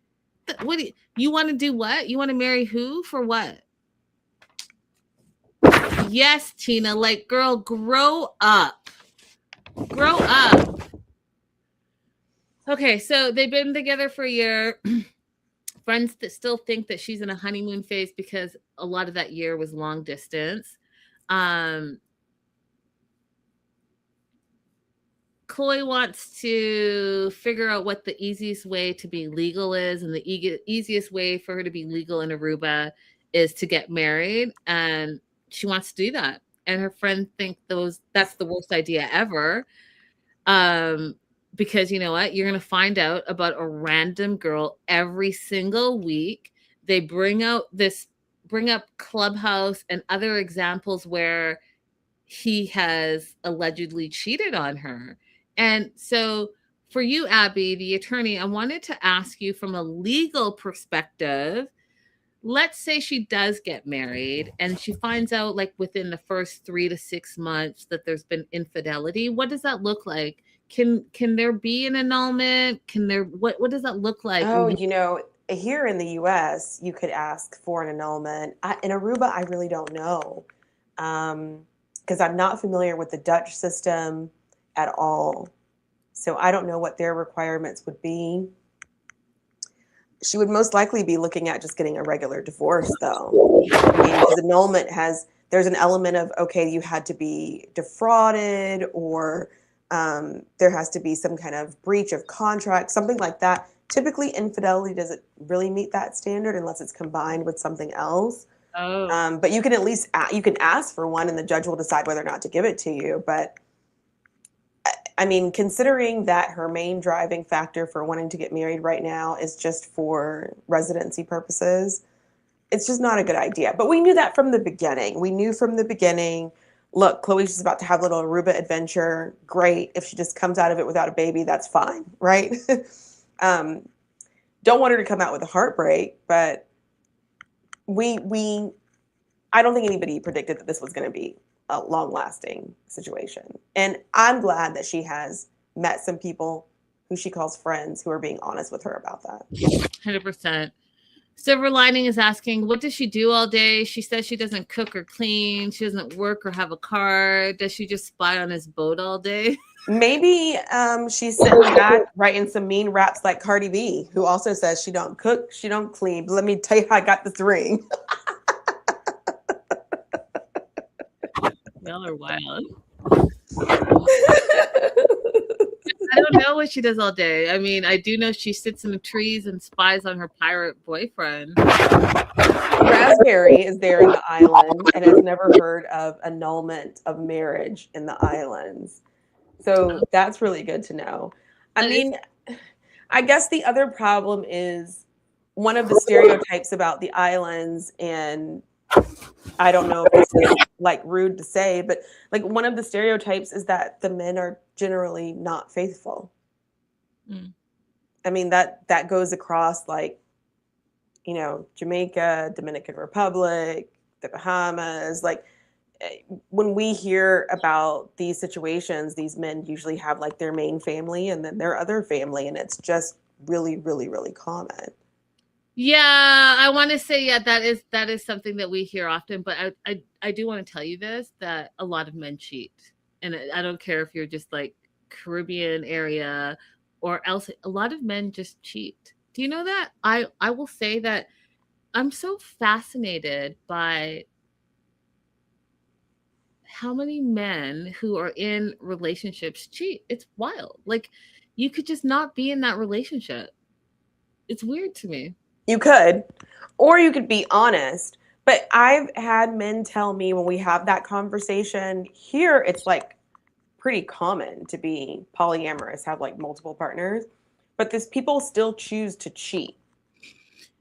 what do you want to do? What you want to marry who for what? Yes, Tina, girl, grow up. Grow up. Okay, so they've been together for a year. Friends that still think that she's in a honeymoon phase because a lot of that year was long distance. Chloe wants to figure out what the easiest way to be legal is, and the easiest way for her to be legal in Aruba is to get married, and she wants to do that. And her friends think that's the worst idea ever. Because you know what? You're going to find out about a random girl every single week. They bring up Clubhouse and other examples where he has allegedly cheated on her. And so for you, Abby, the attorney, I wanted to ask you from a legal perspective, let's say she does get married and she finds out within the first 3 to 6 months that there's been infidelity. What does that look like? Can there be an annulment? What does that look like? Oh, here in the US, you could ask for an annulment. In Aruba, I really don't know. Because I'm not familiar with the Dutch system at all. So I don't know what their requirements would be. She would most likely be looking at just getting a regular divorce, though. Because annulment there's an element of, okay, you had to be defrauded, or there has to be some kind of breach of contract, something like that. Typically, infidelity doesn't really meet that standard unless it's combined with something else. Oh. But you can at least you can ask for one, and the judge will decide whether or not to give it to you. But I mean, considering that her main driving factor for wanting to get married right now is just for residency purposes, it's just not a good idea. But we knew that from the beginning. We knew from the beginning, look, Chloe's just about to have a little Aruba adventure. Great. If she just comes out of it without a baby, that's fine, right? Don't want her to come out with a heartbreak, but I don't think anybody predicted that this was going to be a long-lasting situation. And I'm glad that she has met some people who she calls friends who are being honest with her about that. 100%. Silver Lining is asking, what does she do all day? She says she doesn't cook or clean. She doesn't work or have a car. Does she just spy on his boat all day? Maybe she's sitting back writing some mean raps like Cardi B, who also says she don't cook, she don't clean. But let me tell you how I got this ring. Y'all are wild. I don't know what she does all day. I mean, I do know she sits in the trees and spies on her pirate boyfriend. Raspberry is there in the island and has never heard of annulment of marriage in the islands. So that's really good to know. I mean, I guess the other problem is one of the stereotypes about the islands, and I don't know if this is rude to say, but one of the stereotypes is that the men are generally not faithful. I mean, that goes across like, Jamaica, Dominican Republic, the Bahamas. Like, when we hear about these situations, these men usually have like their main family and then their other family, and it's just really, really, really common. Yeah, I want to say, yeah, that is something that we hear often, but I do want to tell you this, that a lot of men cheat. And I don't care if you're just like Caribbean area or else, a lot of men just cheat. Do you know that? I will say that I'm so fascinated by how many men who are in relationships cheat. It's wild. Like, you could just not be in that relationship. It's weird to me. You could, or you could be honest. But I've had men tell me when we have that conversation here, it's like pretty common to be polyamorous, have like multiple partners, but these people still choose to cheat.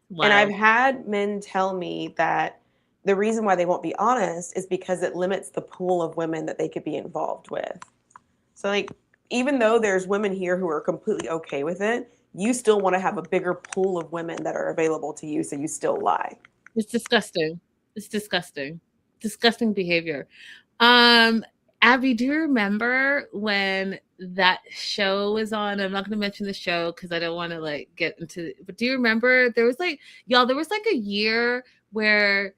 And I've Wow. had men tell me that the reason why they won't be honest is because it limits the pool of women that they could be involved with. So, like, even though there's women here who are completely okay with it, you still want to have a bigger pool of women that are available to you, so you still lie. It's disgusting. It's disgusting. Disgusting behavior. Abby, do you remember when that show was on? I'm not going to mention the show because I don't want to like get into. But do you remember there was like y'all? There was like a year where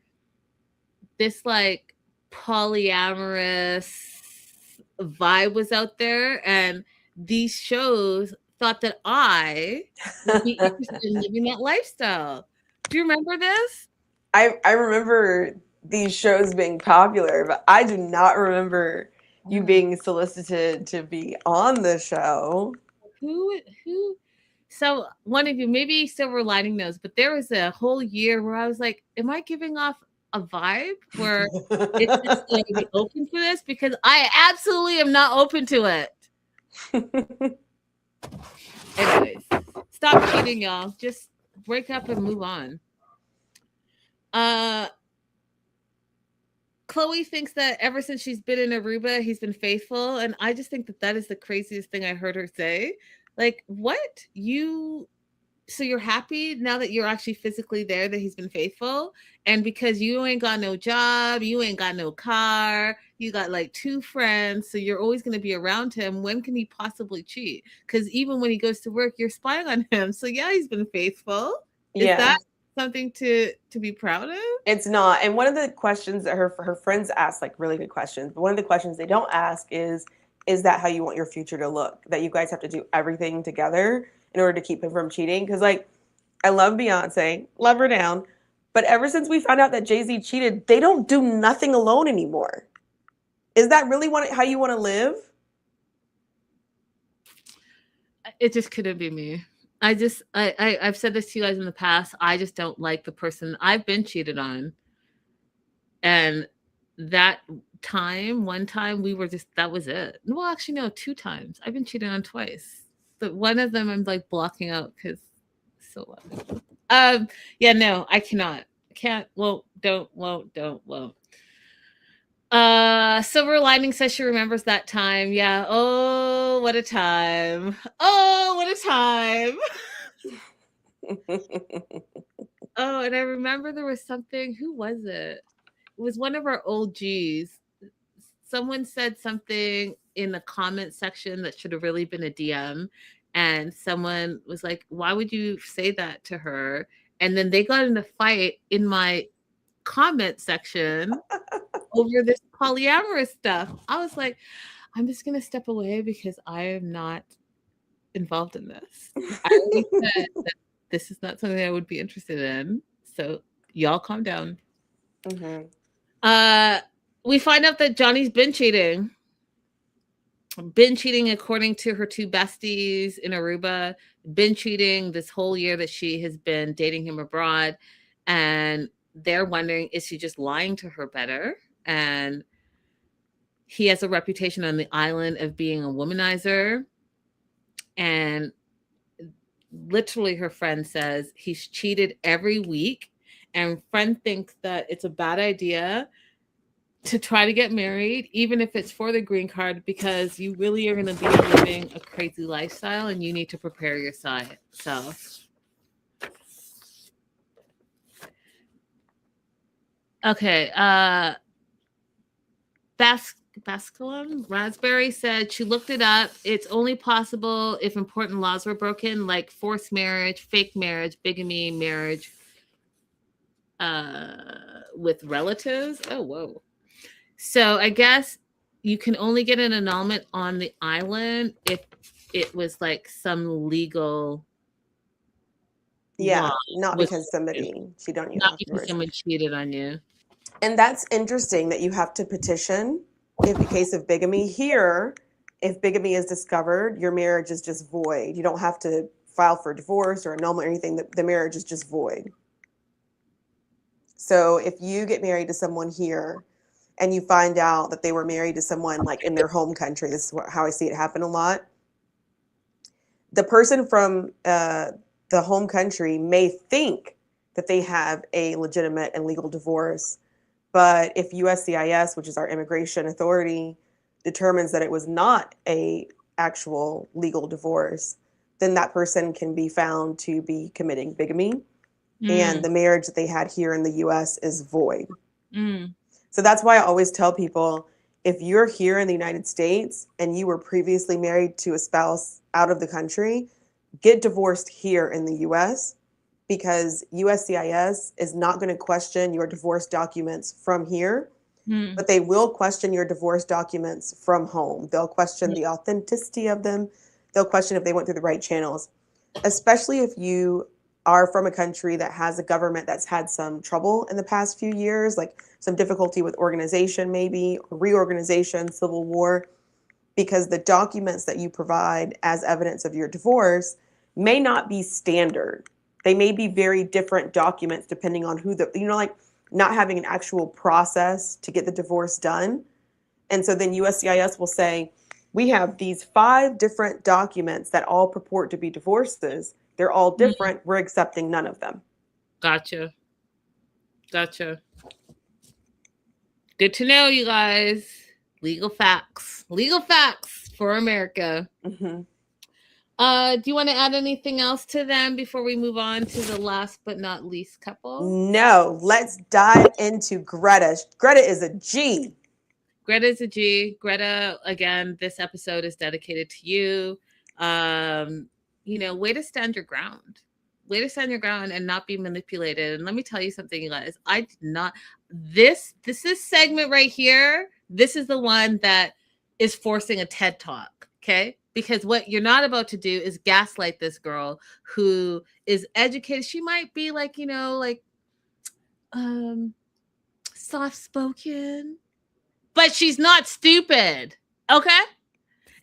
this like polyamorous vibe was out there, and these shows thought that I would be interested in living that lifestyle. Do you remember this? I remember these shows being popular, but I do not remember you being solicited to be on the show. Who so one of you, maybe Silver Lining knows, but there was a whole year where I was like, am I giving off a vibe where it's just going to be open for this? Because I absolutely am not open to it. Anyways, stop cheating, y'all. Just break up and move on. Chloe thinks that ever since she's been in Aruba, he's been faithful. And I just think that that is the craziest thing I heard her say. Like, what? So you're happy now that you're actually physically there that he's been faithful? And because you ain't got no job, you ain't got no car, you got like 2 friends, so you're always going to be around him. When can he possibly cheat? Because even when he goes to work, you're spying on him. So yeah, he's been faithful. Is Yeah. that something to be proud of? It's not. And one of the questions that her friends ask, like really good questions, but one of the questions they don't ask is that how you want your future to look? That you guys have to do everything together in order to keep him from cheating? Because like, I love Beyonce, love her down, but ever since we found out that Jay-Z cheated, they don't do nothing alone anymore. Is that really how you want to live? It just couldn't be me. I've said this to you guys in the past. I just don't like the person I've been cheated on. And that one time we were just, that was it. Well, actually, no, 2 times. I've been cheated on twice. But one of them I'm like blocking out because so yeah, no, I cannot. Can't, won't, don't, won't, don't, won't. Silver Lining says she remembers that time. Yeah. Oh, what a time. Oh, what a time. Oh, and I remember there was something. Who was it? It was one of our old G's. Someone said something in the comment section that should have really been a DM. And someone was like, why would you say that to her? And then they got in a fight in my comment section over this polyamorous stuff. I was like, I'm just going to step away because I am not involved in this. I already said that this is not something I would be interested in. So y'all calm down. Mm-hmm. We find out that Johnny's been cheating. Been cheating according to her 2 besties in Aruba. Been cheating this whole year that she has been dating him abroad. And they're wondering, is she just lying to her better? And he has a reputation on the island of being a womanizer. And literally her friend says he's cheated every week. And friend thinks that it's a bad idea to try to get married, even if it's for the green card, because you really are going to be living a crazy lifestyle and you need to prepare yourself. Okay. Basculum Raspberry said she looked it up. It's only possible if important laws were broken, like forced marriage, fake marriage, bigamy, marriage with relatives. Oh, whoa. So I guess you can only get an annulment on the island if it was like some legal Yeah, law not was because somebody cheated on you not because afterwards. someone cheated on you. And that's interesting that you have to petition in the case of bigamy. Here, if bigamy is discovered, your marriage is just void. You don't have to file for divorce or annulment or anything. The marriage is just void. So if you get married to someone here and you find out that they were married to someone like in their home country, this is how I see it happen a lot. The person from the home country may think that they have a legitimate and legal divorce, but if USCIS, which is our immigration authority, determines that it was not a actual legal divorce, then that person can be found to be committing bigamy, and the marriage that they had here in the US is void. So that's why I always tell people, if you're here in the United States and you were previously married to a spouse out of the country, get divorced here in the US, because USCIS is not going to question your divorce documents from here, but they will question your divorce documents from home. They'll question the authenticity of them. They'll question if they went through the right channels, especially if you are from a country that has a government that's had some trouble in the past few years, like some difficulty with organization, maybe reorganization, civil war, because the documents that you provide as evidence of your divorce may not be standard. They may be very different documents depending on who like not having an actual process to get the divorce done. And so then USCIS will say, we have these 5 different documents that all purport to be divorces. They're all different. We're accepting none of them. Gotcha. Good to know, you guys. Legal facts for America. Mm-hmm. Do you want to add anything else to them before we move on to the last but not least couple? No, let's dive into Greta. Greta is a G. Greta's a G. Greta, again, this episode is dedicated to you. Way to stand your ground. Way to stand your ground and not be manipulated. And let me tell you something, you guys. I did not. This is segment right here. This is the one that is forcing a TED Talk. Okay. Because what you're not about to do is gaslight this girl who is educated. She might be like, soft-spoken, but she's not stupid. Okay.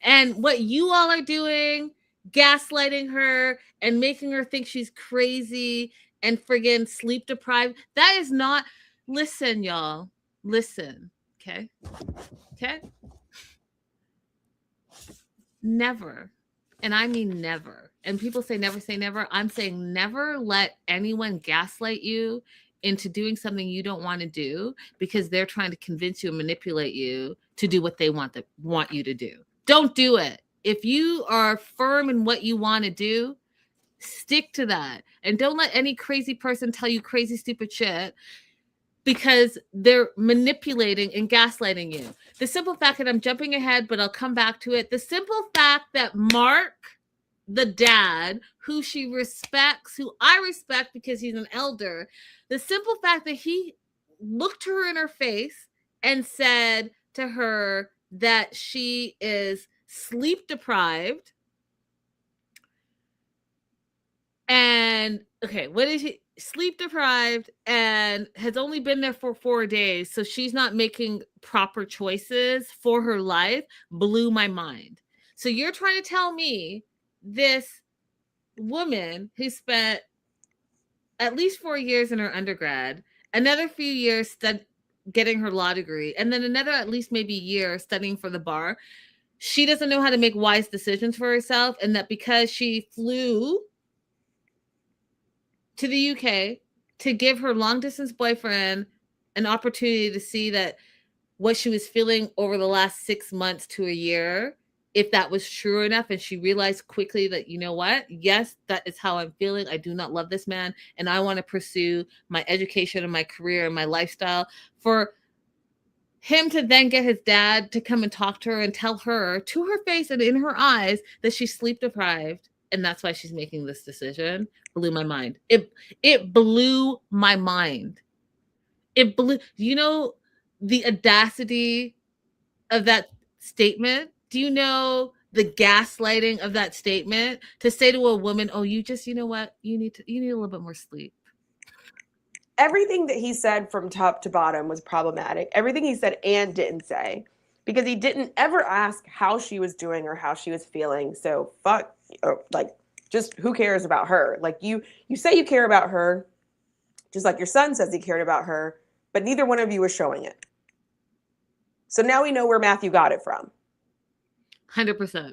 And what you all are doing, gaslighting her and making her think she's crazy and friggin' sleep deprived, that is not, listen, y'all, listen. Okay. Never, and I mean never, and people say never, I'm saying never let anyone gaslight you into doing something you don't want to do because they're trying to convince you and manipulate you to do what they want you to do. Don't do it. If you are firm in what you want to do, stick to that, and don't let any crazy person tell you crazy stupid shit, because they're manipulating and gaslighting you. The simple fact that I'm jumping ahead, but I'll come back to it. The simple fact that Mark, the dad, who she respects, who I respect because he's an elder, the simple fact that he looked her in her face and said to her that she is sleep deprived. And okay, what is he? Sleep deprived and has only been there for 4 days, so she's not making proper choices for her life, blew my mind. So you're trying to tell me this woman who spent at least 4 years in her undergrad, another few years getting her law degree, and then another at least maybe year studying for the bar, she doesn't know how to make wise decisions for herself, and that because she flew to the UK to give her long distance boyfriend an opportunity to see that what she was feeling over the last 6 months to a year, if that was true enough, and she realized quickly that, you know what, yes, that is how I'm feeling. I do not love this man, and I want to pursue my education and my career and my lifestyle. For him to then get his dad to come and talk to her and tell her to her face and in her eyes that she's sleep deprived and that's why she's making this decision, blew my mind. It blew my mind. It blew, you know, the audacity of that statement. Do you know the gaslighting of that statement to say to a woman, oh, you just, you know what, you need a little bit more sleep? Everything that he said from top to bottom was problematic. Everything he said and didn't say, because he didn't ever ask how she was doing or how she was feeling. So fuck, like, just who cares about her? Like, you say you care about her, just like your son says he cared about her, but neither one of you was showing it. So now we know where Matthew got it from. 100%.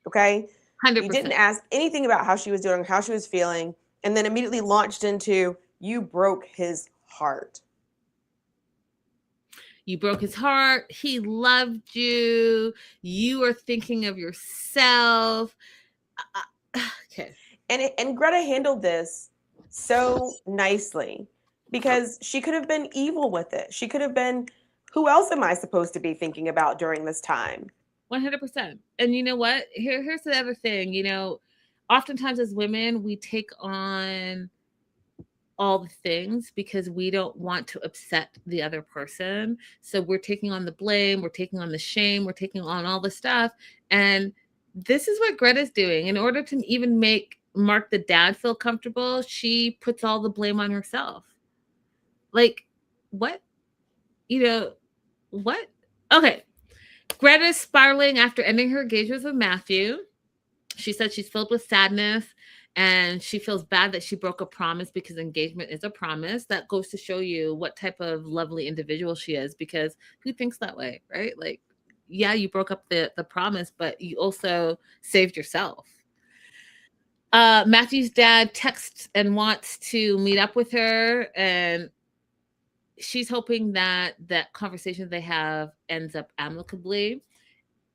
Okay? 100%. You didn't ask anything about how she was doing, how she was feeling, and then immediately launched into, you broke his heart. You broke his heart. He loved you. You are thinking of yourself. Okay. And Greta handled this so nicely, because she could have been evil with it. She could have been, who else am I supposed to be thinking about during this time? 100%. And you know what? Here's the other thing. You know, oftentimes as women, we take on all the things because we don't want to upset the other person. So we're taking on the blame, we're taking on the shame, we're taking on all the stuff. And this is what Greta's doing. In order to even make Mark the dad feel comfortable, she puts all the blame on herself. Like, what? You know, what? Okay. Greta's spiraling after ending her engagement with Matthew. She said she's filled with sadness and she feels bad that she broke a promise, because engagement is a promise. That goes to show you what type of lovely individual she is, because who thinks that way, right? Like, yeah, you broke up the promise, but you also saved yourself. Matthew's dad texts and wants to meet up with her, and she's hoping that that conversation they have ends up amicably,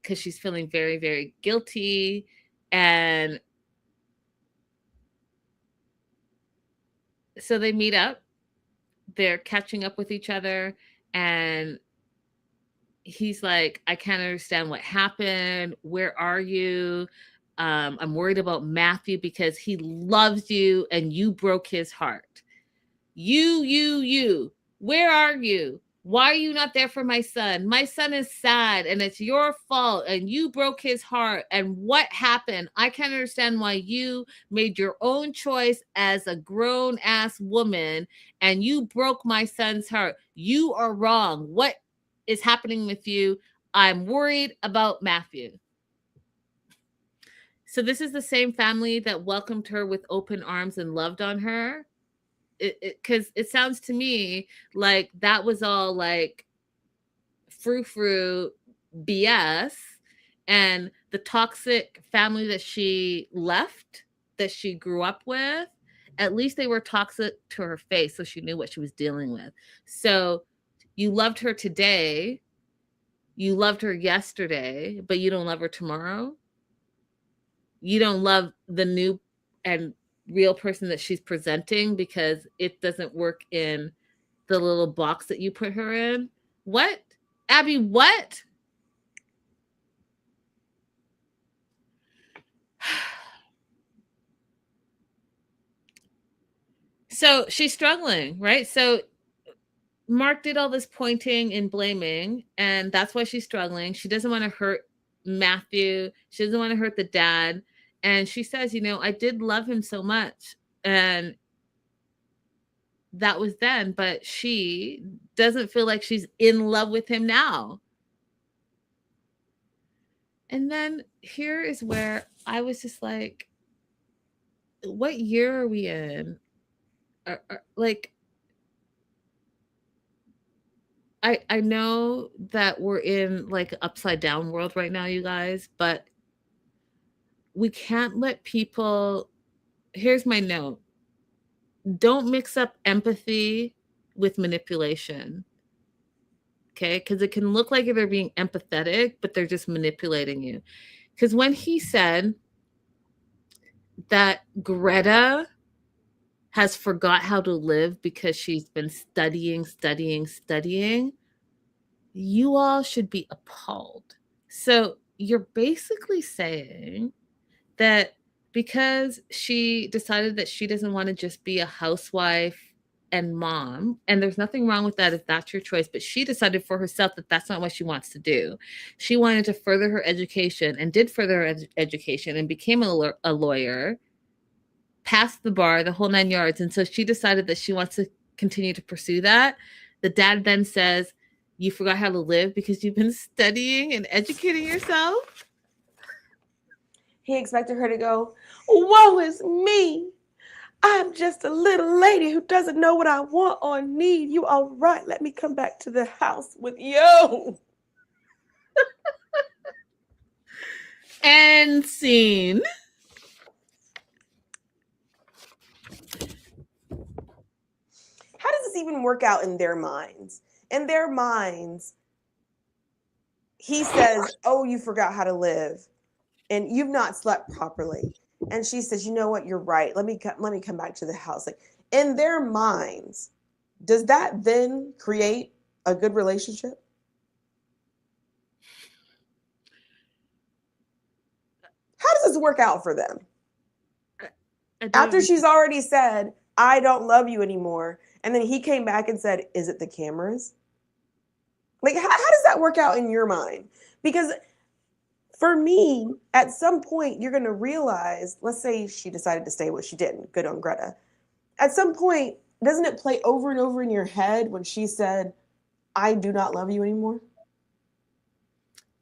because she's feeling very, very guilty. And so they meet up, they're catching up with each other, and he's like, I can't understand what happened. Where are you? I'm worried about Matthew because he loves you and you broke his heart. You. Where are you? Why are you not there for my son? My son is sad and it's your fault and you broke his heart. And what happened? I can't understand why you made your own choice as a grown ass woman and you broke my son's heart. You are wrong. What is happening with you? I'm worried about Matthew. So this is the same family that welcomed her with open arms and loved on her. Because it sounds to me like that was all like frou BS, and the toxic family that she left, that she grew up with, at least they were toxic to her face, so she knew what she was dealing with. So you loved her today, you loved her yesterday, but you don't love her tomorrow. You don't love the new and real person that she's presenting because it doesn't work in the little box that you put her in. What? Abby, what? So she's struggling, right? So Mark did all this pointing and blaming, and that's why she's struggling. She doesn't want to hurt Matthew. She doesn't want to hurt the dad. And she says, you know, I did love him so much. And that was then, but she doesn't feel like she's in love with him now. And then here is where I was just like, what year are we in? Like, I know that we're in like upside down world right now, you guys, but we can't let people. Here's my note. Don't mix up empathy with manipulation. Okay, because it can look like they're being empathetic, but they're just manipulating you. Because when he said that Greta has forgot how to live because she's been studying, you all should be appalled. So you're basically saying that because she decided that she doesn't want to just be a housewife and mom, and there's nothing wrong with that if that's your choice, but she decided for herself that that's not what she wants to do. She wanted to further her education and did further her education and became a lawyer, passed the bar, the whole 9 yards. And so she decided that she wants to continue to pursue that. The dad then says, you forgot how to live because you've been studying and educating yourself. He expected her to go, woe is me. I'm just a little lady who doesn't know what I want or need. You all right? Let me come back to the house with you. End scene. How does this even work out in their minds? In their minds, he says, oh, you forgot how to live and you've not slept properly. And she says, you know what? You're right. Let me come back to the house. Like, in their minds, does that then create a good relationship? How does this work out for them? After she's already said, I don't love you anymore. And then he came back and said, is it the cameras? Like, how does that work out in your mind? Because for me, at some point, you're going to realize, let's say she decided to stay, what she didn't. Good on Greta. At some point, doesn't it play over and over in your head when she said, I do not love you anymore?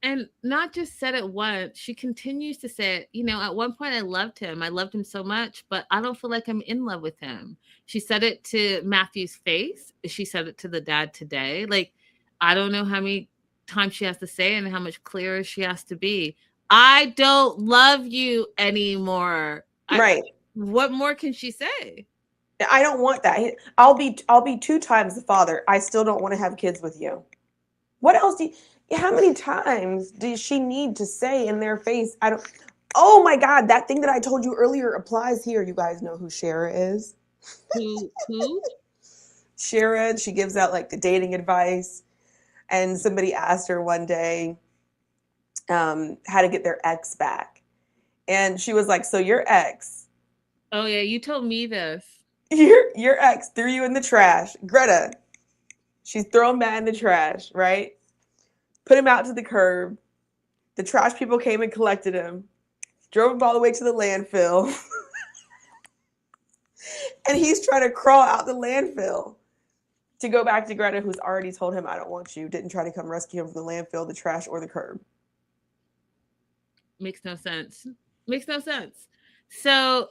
And not just said it once, she continues to say it. You know, at one point I loved him. I loved him so much, but I don't feel like I'm in love with him. She said it to Matthew's face. She said it to the dad today. Like, I don't know how many times she has to say it and how much clearer she has to be. I don't love you anymore. Right. What more can she say? I don't want that. I'll be 2 times the father. I still don't want to have kids with you. What else how many times does she need to say in their face, I don't, oh my God, that thing that I told you earlier applies here. You guys know who Shara is? Who? Shara, she gives out like the dating advice. And somebody asked her one day how to get their ex back. And she was like, so your ex. Oh yeah, you told me this. Your ex threw you in the trash. Greta, she's throwing Matt in the trash, right? Put him out to the curb. The trash people came and collected him. Drove him all the way to the landfill. And he's trying to crawl out the landfill to go back to Greta, who's already told him, I don't want you. Didn't try to come rescue him from the landfill, the trash, or the curb. Makes no sense. Makes no sense. So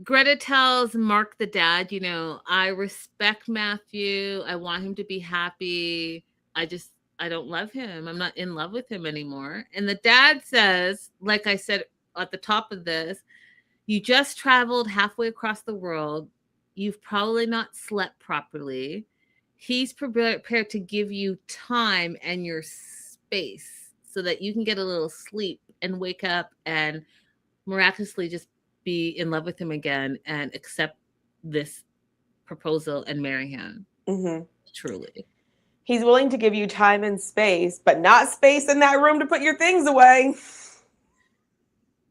Greta tells Mark, the dad, you know, I respect Matthew. I want him to be happy. I don't love him. I'm not in love with him anymore. And the dad says, like I said at the top of this, you just traveled halfway across the world. You've probably not slept properly. He's prepared to give you time and your space so that you can get a little sleep and wake up and miraculously just be in love with him again and accept this proposal and marry him. Mm-hmm. Truly. He's willing to give you time and space, but not space in that room to put your things away.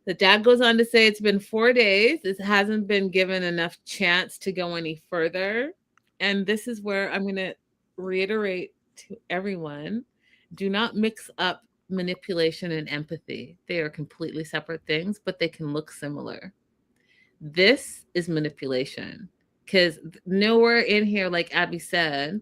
The dad goes on to say it's been 4 days. It hasn't been given enough chance to go any further. And this is where I'm going to reiterate to everyone, do not mix up manipulation and empathy. They are completely separate things, but they can look similar. This is manipulation because nowhere in here, like Abby said,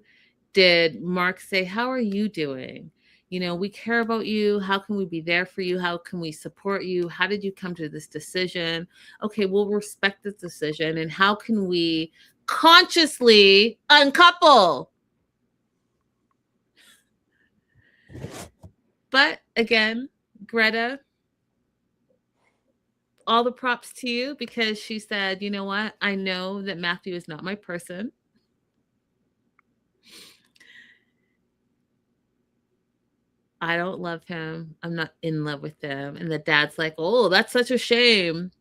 did Mark say, how are you doing? You know, we care about you. How can we be there for you? How can we support you? How did you come to this decision? Okay, we'll respect this decision. And how can we consciously uncouple? But again, Greta, all the props to you because she said, you know what? I know that Matthew is not my person. I don't love him. I'm not in love with him. And the dad's like, oh, that's such a shame.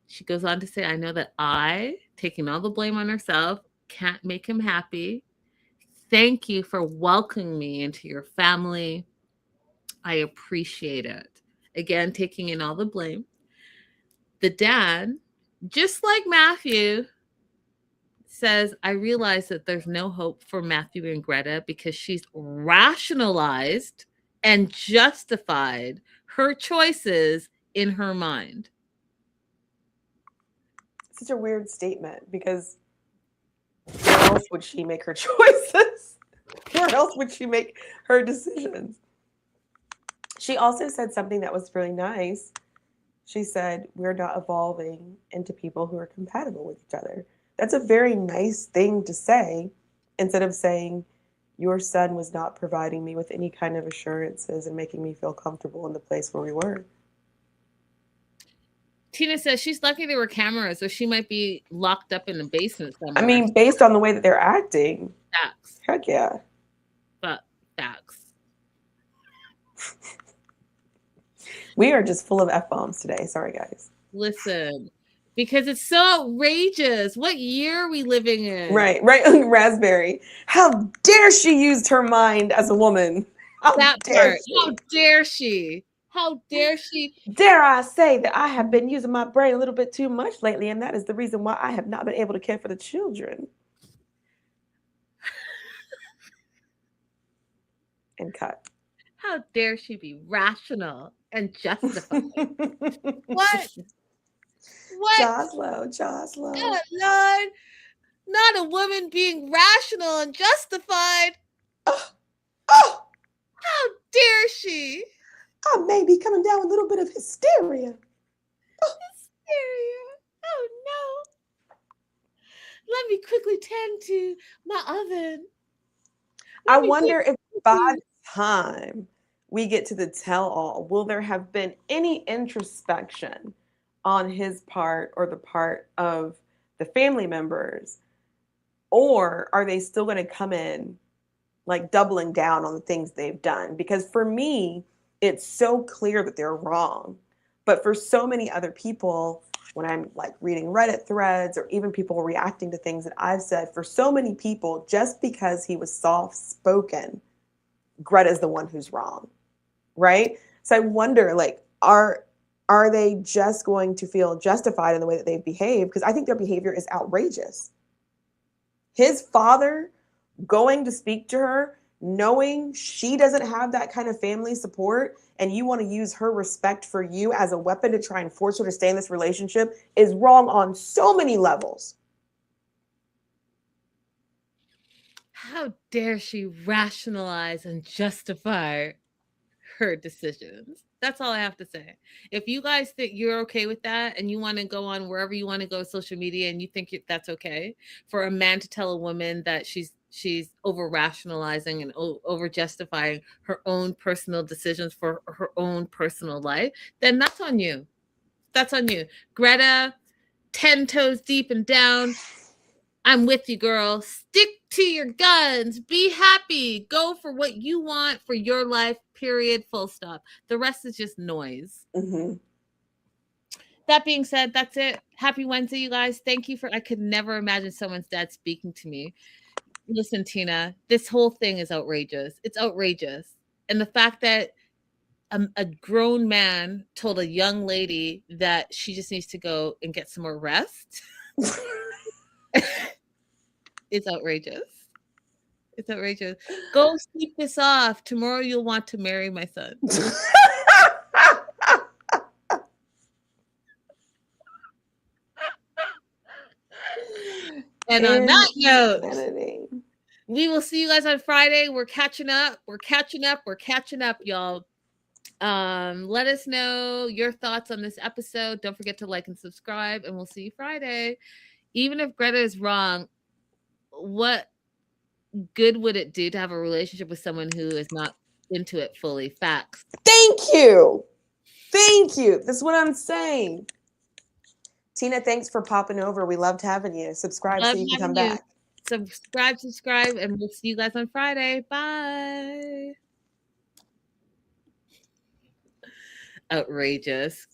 She goes on to say, I know that I, taking all the blame on herself, can't make him happy. Thank you for welcoming me into your family. I appreciate it. Again, taking in all the blame. The dad, just like Matthew, says, I realize that there's no hope for Matthew and Greta because she's rationalized and justified her choices in her mind. Such a weird statement because where else would she make her choices? Where else would she make her decisions? She also said something that was really nice. She said, we're not evolving into people who are compatible with each other. That's a very nice thing to say instead of saying, your son was not providing me with any kind of assurances and making me feel comfortable in the place where we were. Tina says she's lucky there were cameras, or she might be locked up in the basement somewhere. I mean, based on the way that they're acting. Facts. Heck yeah. But facts. We are just full of F-bombs today. Sorry, guys. Listen, because it's so outrageous. What year are we living in? Right. Raspberry. How dare she use her mind as a woman? How That dare part. she? How dare she? How dare she? Dare I say that I have been using my brain a little bit too much lately, and that is the reason why I have not been able to care for the children. And cut. How dare she be rational and justified? What? Joslo. Oh, Lord. Not a woman being rational and justified. Oh, How dare she? I may be coming down with a little bit of hysteria. Hysteria. Oh, no. Let me quickly tend to my oven. I wonder if by the time we get to the tell-all, will there have been any introspection on his part or the part of the family members? Or are they still going to come in like doubling down on the things they've done? Because for me, it's so clear that they're wrong. But for so many other people, when I'm like reading Reddit threads or even people reacting to things that I've said, for so many people, just because he was soft-spoken, Greta's the one who's wrong, right? So I wonder, like, are they just going to feel justified in the way that they've behaved? Because I think their behavior is outrageous. His father going to speak to her, knowing she doesn't have that kind of family support, and you want to use her respect for you as a weapon to try and force her to stay in this relationship is wrong on so many levels. How dare she rationalize and justify her decisions? That's all I have to say. If you guys think you're okay with that and you want to go on wherever you want to go, social media, and you think that's okay for a man to tell a woman that she's over rationalizing and over justifying her own personal decisions for her own personal life, then that's on you. That's on you. Greta, 10 toes deep and down. I'm with you, girl. Stick to your guns. Be happy. Go for what you want for your life, period, full stop. The rest is just noise. Mm-hmm. That being said, that's it. Happy Wednesday, you guys. Thank you for, I could never imagine someone's dad speaking to me. Listen, Tina, this whole thing is outrageous. It's outrageous. And the fact that a grown man told a young lady that she just needs to go and get some more rest. It's outrageous. It's outrageous. Go sleep this off. Tomorrow you'll want to marry my son. And on that note, we will see you guys on Friday. We're catching up. We're catching up, y'all. Let us know your thoughts on this episode. Don't forget to like and subscribe, and we'll see you Friday. Even if Greta is wrong, what good would it do to have a relationship with someone who is not into it fully? Facts. Thank you. That's what I'm saying. Tina, thanks for popping over. We loved having you. Subscribe so you can come back. Subscribe, and we'll see you guys on Friday. Bye. outrageous.